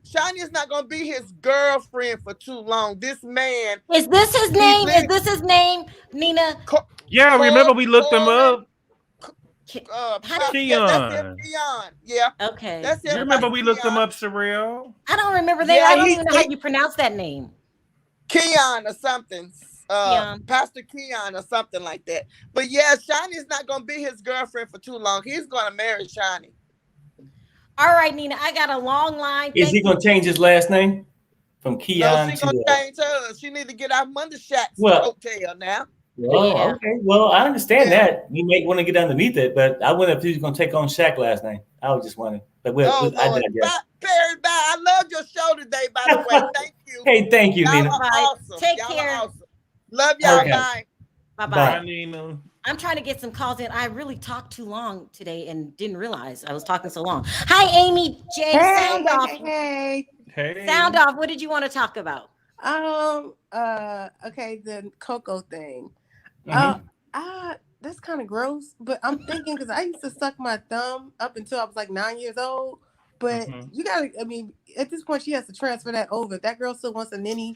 Shani is not going to be his girlfriend for too long. This man. Is this his name? Is this his name, Nina? Yeah, remember we looked him up. Keon. That's him, Keon. Yeah. Okay. That's him. You remember we looked him up, Sharrell? I don't remember that. I don't even know how you pronounce that name. Keon or something. Pastor Keon or something like that. But yeah, Shani's not going to be his girlfriend for too long. He's going to marry Shani. All right, Nina, I got a long line. Is he going to change his last name? from Keon she gonna change hers. She need to get out Monday Shack's hotel now. Well, okay. Well, I understand that. You may want to get underneath it, but I wonder if he was going to take on Shaq last night. I was just wondering. But Lord. Perry, bye. I love your show today, by the way. Thank you. Hey, thank you, Nina. Awesome. Take care. Awesome. Love y'all. Okay. Bye. Bye, Nina. I'm trying to get some calls in. I really talked too long today and didn't realize I was talking so long. Hi, Amy J. Sound off. Hey. Sound off. What did you want to talk about? Okay, the Coco thing. Mm-hmm. That's kind of gross, but I'm thinking because I used to suck my thumb up until I was like 9 years old. But you gotta, I mean, at this point, she has to transfer that over. If that girl still wants a ninny,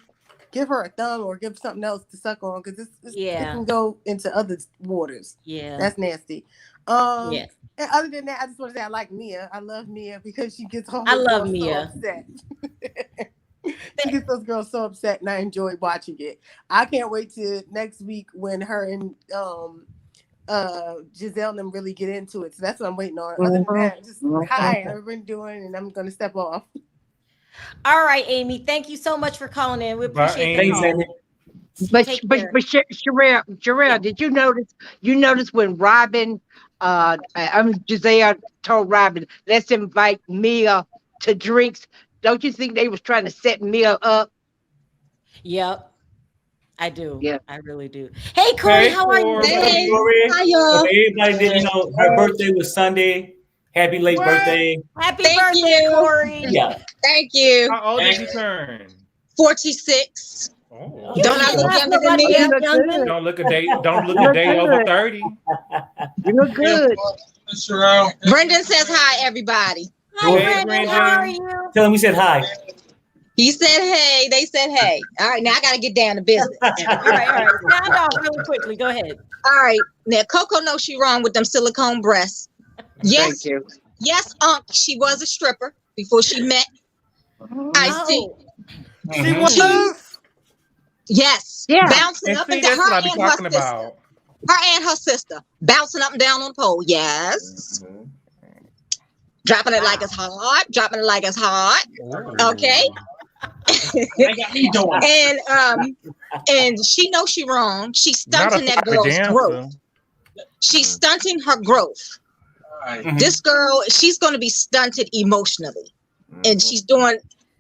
give her a thumb or give something else to suck on because it can go into other waters. Yeah, that's nasty. And other than that, I just want to say I like Mia. I love Mia because she gets all. I love Mia. So upset. She gets those girls so upset, and I enjoy watching it. I can't wait to next week when her and Giselle and them really get into it. So that's what I'm waiting on. Other than that, just hi, how everyone doing? And I'm gonna step off. All right, Amy. Thank you so much for calling in. We appreciate it. But Sharrell, did you notice? You notice when Robin, Giselle told Robin, let's invite Mia to drinks. Don't you think they was trying to set Mia up? Yep. I do. Yeah, I really do. Hey, Corey, how are you? Hey, hi, y'all. Everybody didn't know her birthday was Sunday. Happy late birthday. Happy birthday, Corey. Yeah. Thank you. How old did you turn? 46. Oh. Don't I look younger than me? Don't look a day over 30. You look good. Brendan says hi, everybody. Hi, Brendan. How are you? Tell him we said hi. He said hey. They said hey. All right, now I got to get down to business. All right. Sound off really quickly. Go ahead. All right. Now, Coco knows she wrong with them silicone breasts. Yes. Thank you. Yes, she was a stripper before she met Ice-T. She was. Yes. Yeah. Bouncing up and down. That's what I be talking about. Her and her sister bouncing up and down on the pole. Yes. Dropping it like it's hot. Dropping it like it's hot. Okay. And she knows she wrong. She's stunting that girl's growth. She's stunting her growth. This girl, she's going to be stunted emotionally, and she's doing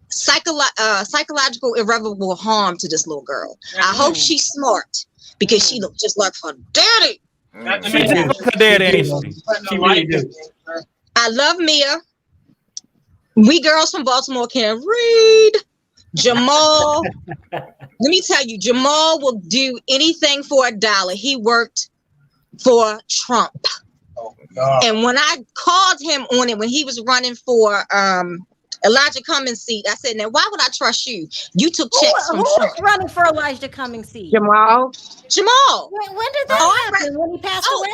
psychological irreparable harm to this little girl. I hope she's smart because she look just like her daddy. She really do. I love Mia. We girls from Baltimore can read. Jamal, let me tell you, Jamal will do anything for $1. He worked for Trump. And when I called him on it, when he was running for Elijah Cummings' seat, I said, now, why would I trust you? You took checks from Trump. Who's running for Elijah Cummings' seat? Jamal. When did that happen? When he passed away?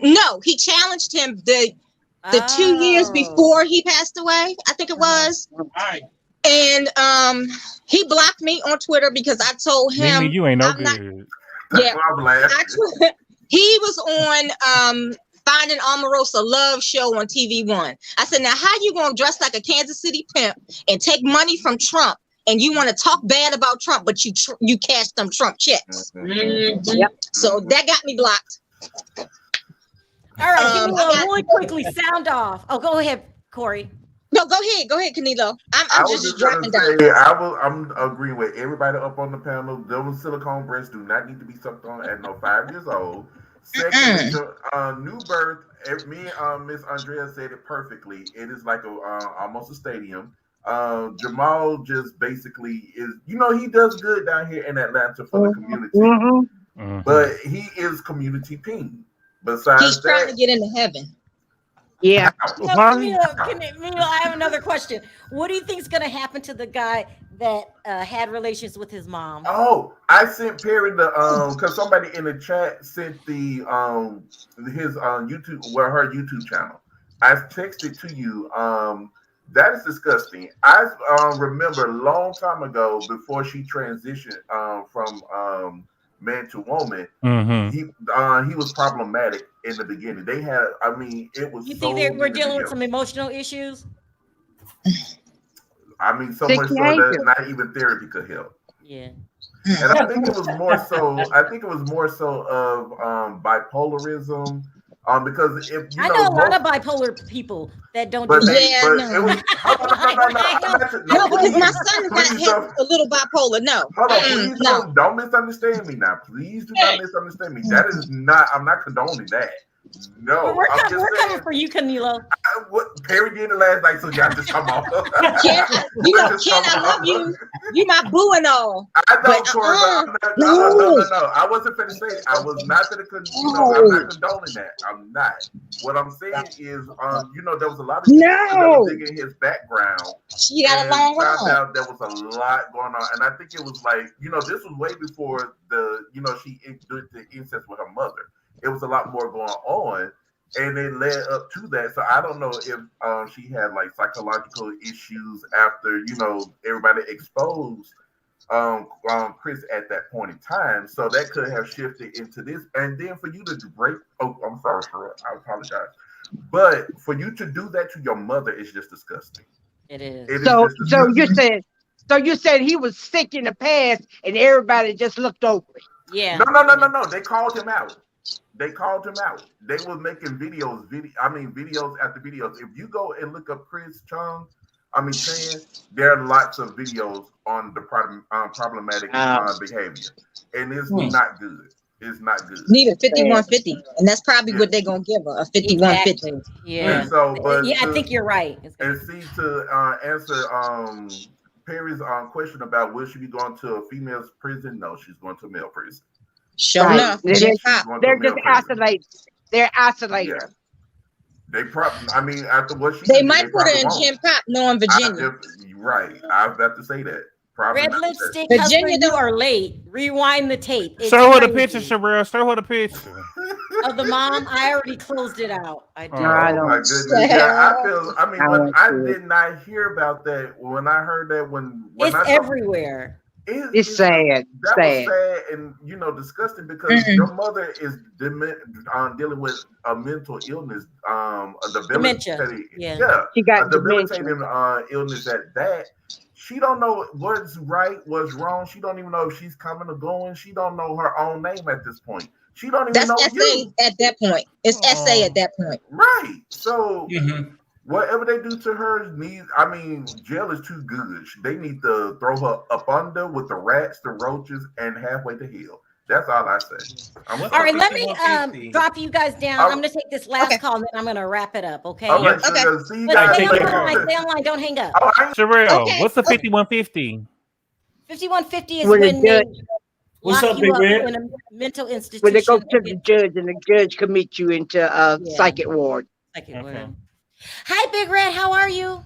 No, he challenged him the 2 years before he passed away, I think it was. And he blocked me on Twitter because I told him Mimi, you ain't no good. He was on Finding Omarosa Love show on TV1. I said, now how you gonna dress like a Kansas City pimp and take money from Trump and you want to talk bad about Trump, but you cash them Trump checks? Yep. So that got me blocked. All right, give me really quickly. Sound off. Oh, go ahead, Corey. No, go ahead, Canelo. I'm just dropping down. I'm agreeing with everybody up on the panel. Those silicone breasts do not need to be sucked on at no 5 years old. Secondly, new birth. Me and Miss Andrea said it perfectly. It is like almost a stadium. Jamal just basically is, he does good down here in Atlanta for the community, but he is community ping. Besides he's trying to get into heaven. Yeah. Camila, I have another question. What do you think is going to happen to the guy that had relations with his mom? Oh, I sent Perry because somebody in the chat sent the his YouTube, her YouTube channel. I texted to you. That is disgusting. I remember a long time ago before she transitioned from man to woman. He was problematic in the beginning. They had, it was. You think they were dealing with some emotional issues? I mean, so Sick much so behavior. that not even therapy could help. Yeah. And I think it was more so. I think it was more so of bipolarism, because if you I know a lot of bipolar people that don't do that. It was, no, because my son got a little bipolar. No, hold on, please don't misunderstand me now. Please do not misunderstand me. That is not. I'm not condoning that. No, we're coming for you, Canelo. What Perry did it last night, so y'all just come off. Ken, I love you. You my boo and all. I know, but no. I wasn't finna say it. I was not finna I'm not condoning that. I'm not. What I'm saying is, there was a lot of people that was digging his background. She got a long found out there was a lot going on, and I think it was like, this was way before she did the incest with her mother. It was a lot more going on, and it led up to that. So I don't know if she had like psychological issues after everybody exposed Chris at that point in time. So that could have shifted into this, and then for you to break. Oh, I'm sorry, Sharrell. I apologize, but for you to do that to your mother is just disgusting. It is. So you said he was sick in the past, and everybody just looked over it. Yeah. No. They called him out. They were making videos after videos. If you go and look up Chris Chan, there are lots of videos on the problematic behavior, and it's not good. It's not good. Need a 5150, and that's probably what they're gonna give her, a 5150. Yeah. And so, I think you're right. And see, to answer Perry's question about will she be going to a female's prison? No, she's going to a male prison. Sure enough, they're just isolated. They're isolated. Yeah. They probably, after what she they might put her in Jim Pop, knowing Virginia. Right. I was about to say that. Probably Red lipstick, Virginia, you are late. Rewind the tape. Show her the picture, Sharrell. Show her the picture. Of the mom, I already closed it out. I do. Oh my goodness! Yeah, I did not hear about that when I heard that. It's everywhere. It's sad. That was sad and disgusting because your mother is dealing with a mental illness, dementia. She got a debilitating illness at that. She don't know what's right, what's wrong. She don't even know if she's coming or going. She don't know her own name at this point. She don't even know you. At that point. It's SA at that point. Right. So whatever they do to her jail is too good. They need to throw her up under with the rats, the roaches, and halfway to hell. That's all I say. All right, let me drop you guys down. I'm going to take this last call, and then I'm going to wrap it up, okay? All right, okay. See you guys. Stay online. Don't hang up. Sharrell, what's the 5150? 5150 is when they What's up, you Big Red? in a mental institution. When they go to the judge and the judge commit you into a psychic ward. Hi, Big Red. How are you?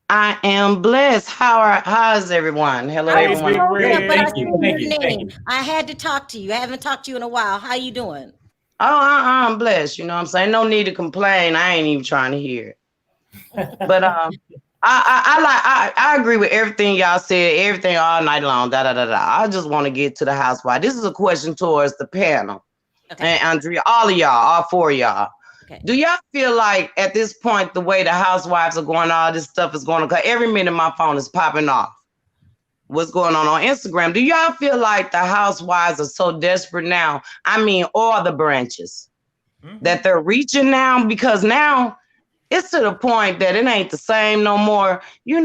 I am blessed. How's everyone? Hello, everyone. Thank you. I had to talk to you. I haven't talked to you in a while. How you doing? Oh, I'm blessed. You know what I'm saying? No need to complain. I ain't even trying to hear it. But I agree with everything y'all said, everything all night long. I just want to get to the housewife. This is a question towards the panel. Okay. And Andrea, all of y'all, all four of y'all. Okay. Do y'all feel like at this point, the way the housewives are going, all this stuff is going to, every minute my phone is popping off. What's going on Instagram? Do y'all feel like the housewives are so desperate now? All the branches that they're reaching now, because now it's to the point that it ain't the same no more. We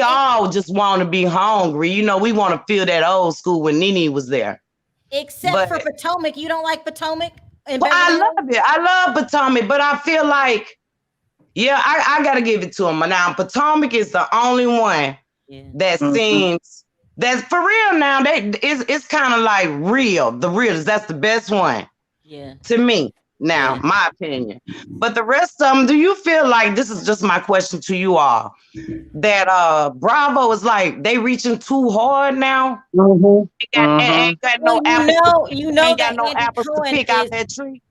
all just want to be hungry. We want to feel that old school when Nene was there. Except for Potomac. You don't like Potomac? I love it. I love Potomac, but I feel like, I got to give it to him. Now, Potomac is the only one that seems, that's for real now. It's kind of like real. The real, that's the best one to me. Now, my opinion. But the rest of them, do you feel like, this is just my question to you all, that Bravo is like, they reaching too hard now? Ain't got no apples. Ain't got no apples to pick out that tree.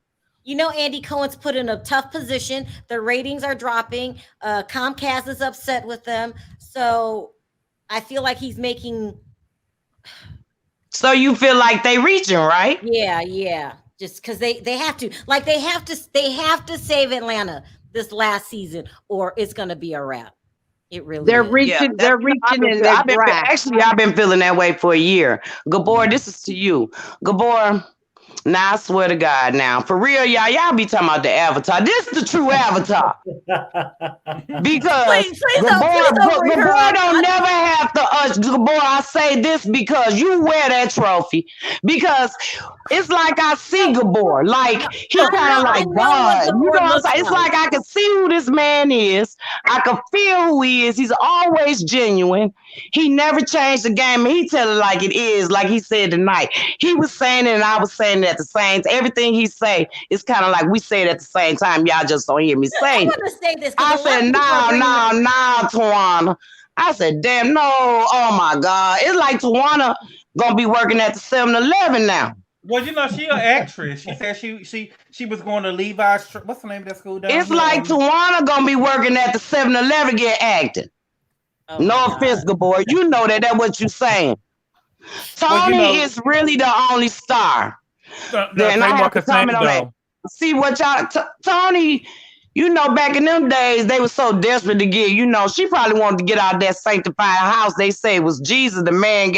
Andy Cohen's put in a tough position. The ratings are dropping. Comcast is upset with them. So I feel like he's making. So you feel like they reaching, right? Yeah. Just because they have to, like they have to save Atlanta this last season, or it's gonna be a wrap. It really they're is. reaching. They're reaching in their drive. Actually, I've been feeling that way for a year. Gabor, this is to you. Gabor, now I swear to God, now for real, y'all be talking about the avatar. This is the true avatar. Because Gabor don't never have to Gabor, I say this because you wear that trophy. Because it's like I see Gabor. Like he kind of like God. You know what I'm saying? It's like I can see who this man is. I can feel who he is. He's always genuine. He never changed the game. He tell it like it is, like he said tonight. He was saying it and I was saying it at the same time. Everything he say is kind of like we say it at the same time. Y'all just don't hear me say it. I want to say this. I said, nah, Towanda. I said, damn, no. Oh my God. It's like Towanda gonna be working at the 7-Eleven now. Well, you know, she an actress. She said she was going to Levi's. What's the name of that school down It's here? like Towanda gonna be working at the 7-Eleven get acting. Oh no offense, Gabor. You know that's what you're saying. Tony is really the only star. Then I have to comment on that. See what y'all, Tony, you know, back in them days, they were so desperate to get, you know, she probably wanted to get out of that sanctified house. They say it was Jesus, the man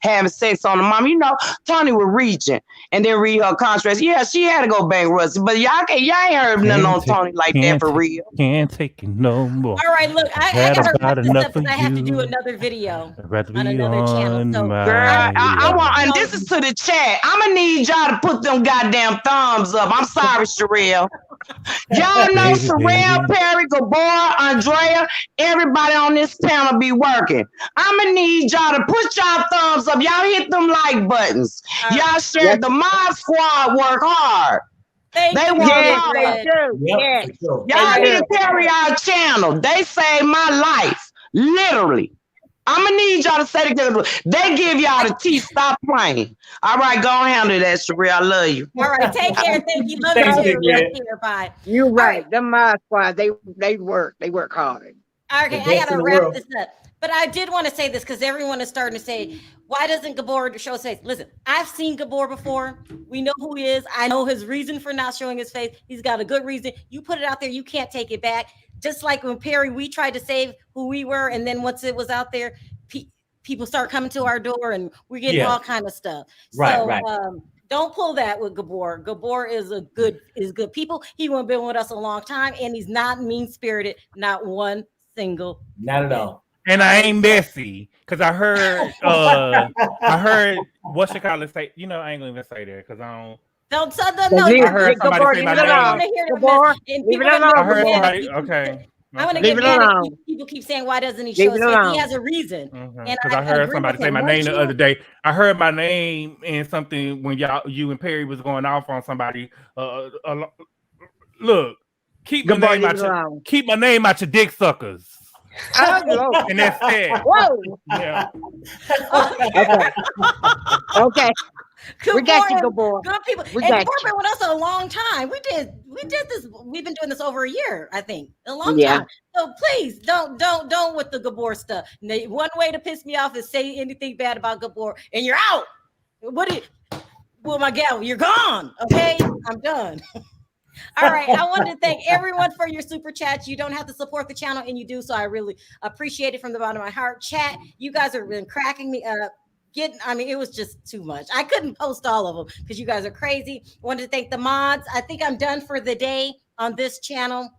having sex on the mom. You know, Tony was reaching and then read her contracts. Yeah, she had to go bankrupt, but y'all ain't heard nothing on Tony like that for real. Can't take it no more. All right, look, I got to wrap this up because I have to do another video on another channel. So, girl, I want, and this is to the chat. I'm gonna need y'all to put them goddamn thumbs up. I'm sorry, Sharrell. Y'all know Sharrell, Perry, Gabor, Andrea, everybody on this panel be working. I'm gonna need y'all to put y'all thumbs up. Y'all hit them like buttons. Y'all share the Mob Squad work hard. They work hard. Yes. Y'all need to carry our channel. They saved my life, literally. I'm gonna need y'all to say it. They give y'all the tea. Stop playing. All right, go and handle that, Sharrell. I love you. All right, take care. Thank you. Love you too. Bye. You're right. The Mod Squad, they work hard. Okay, I gotta wrap this up. But I did want to say this because everyone is starting to say, why doesn't Gabor show his face? Listen, I've seen Gabor before. We know who he is. I know his reason for not showing his face. He's got a good reason. You put it out there, you can't take it back. Just like when Perry, we tried to save who we were, and then once it was out there, people start coming to our door, and we're getting all kind of stuff. Right. Don't pull that with Gabor. Gabor is good people. He won't been with us a long time, and he's not mean spirited. Not one single. Not at all. And I ain't messy because I heard what's the call it say. You know, I ain't gonna even say that because I don't. No, I heard somebody say my name. Leave it alone. I heard somebody. Okay. I want to get mad at people keep saying, why doesn't he show his face? He has a reason. Because I heard somebody say my name the other day. I heard my name in something when you and Perry was going off on somebody. Look, keep my name out your dick suckers. Oh, and that's it. Whoa. Yeah. Okay. We got you, Gabor. Good people. And Gabor's been with us a long time. We did this. We've been doing this over a year, I think. A long time. So please don't with the Gabor stuff. One way to piss me off is say anything bad about Gabor and you're out. Well, my gal, you're gone. Okay, I'm done. All right. I want to thank everyone for your super chats. You don't have to support the channel, and you do. So I really appreciate it from the bottom of my heart. Chat, you guys have been cracking me up. It was just too much. I couldn't post all of them because you guys are crazy. I wanted to thank the mods. I think I'm done for the day on this channel.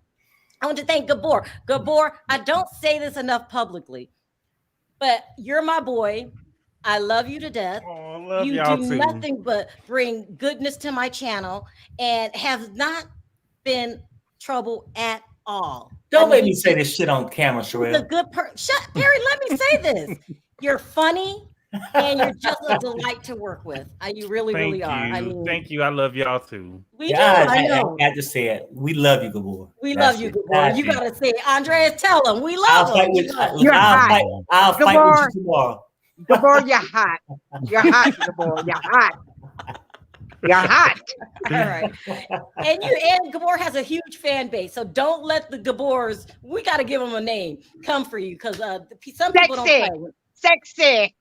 I want to thank Gabor. Gabor, I don't say this enough publicly, but you're my boy. I love you to death. Oh, you do nothing but bring goodness to my channel and have not been trouble at all. Don't let me say this shit on camera, Sharrell. The good Perry, let me say this. You're funny and you're just a delight to work with. You really are. Thank you. I love y'all too. We do. I know. I just said we love you, Gabor. We love you, Gabor. You gotta say, Andreas, tell them we love him. I'll fight with you tomorrow. Gabor, you're hot. You're hot, Gabor. You're hot. You're hot. All right. And Gabor has a huge fan base. So don't let the Gabors, we got to give them a name, come for you. Because some people don't play. Sexy.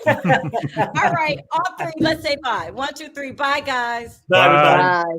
All right. All three. Let's say bye. 1, 2, 3. Bye, guys. Bye, everybody. Bye.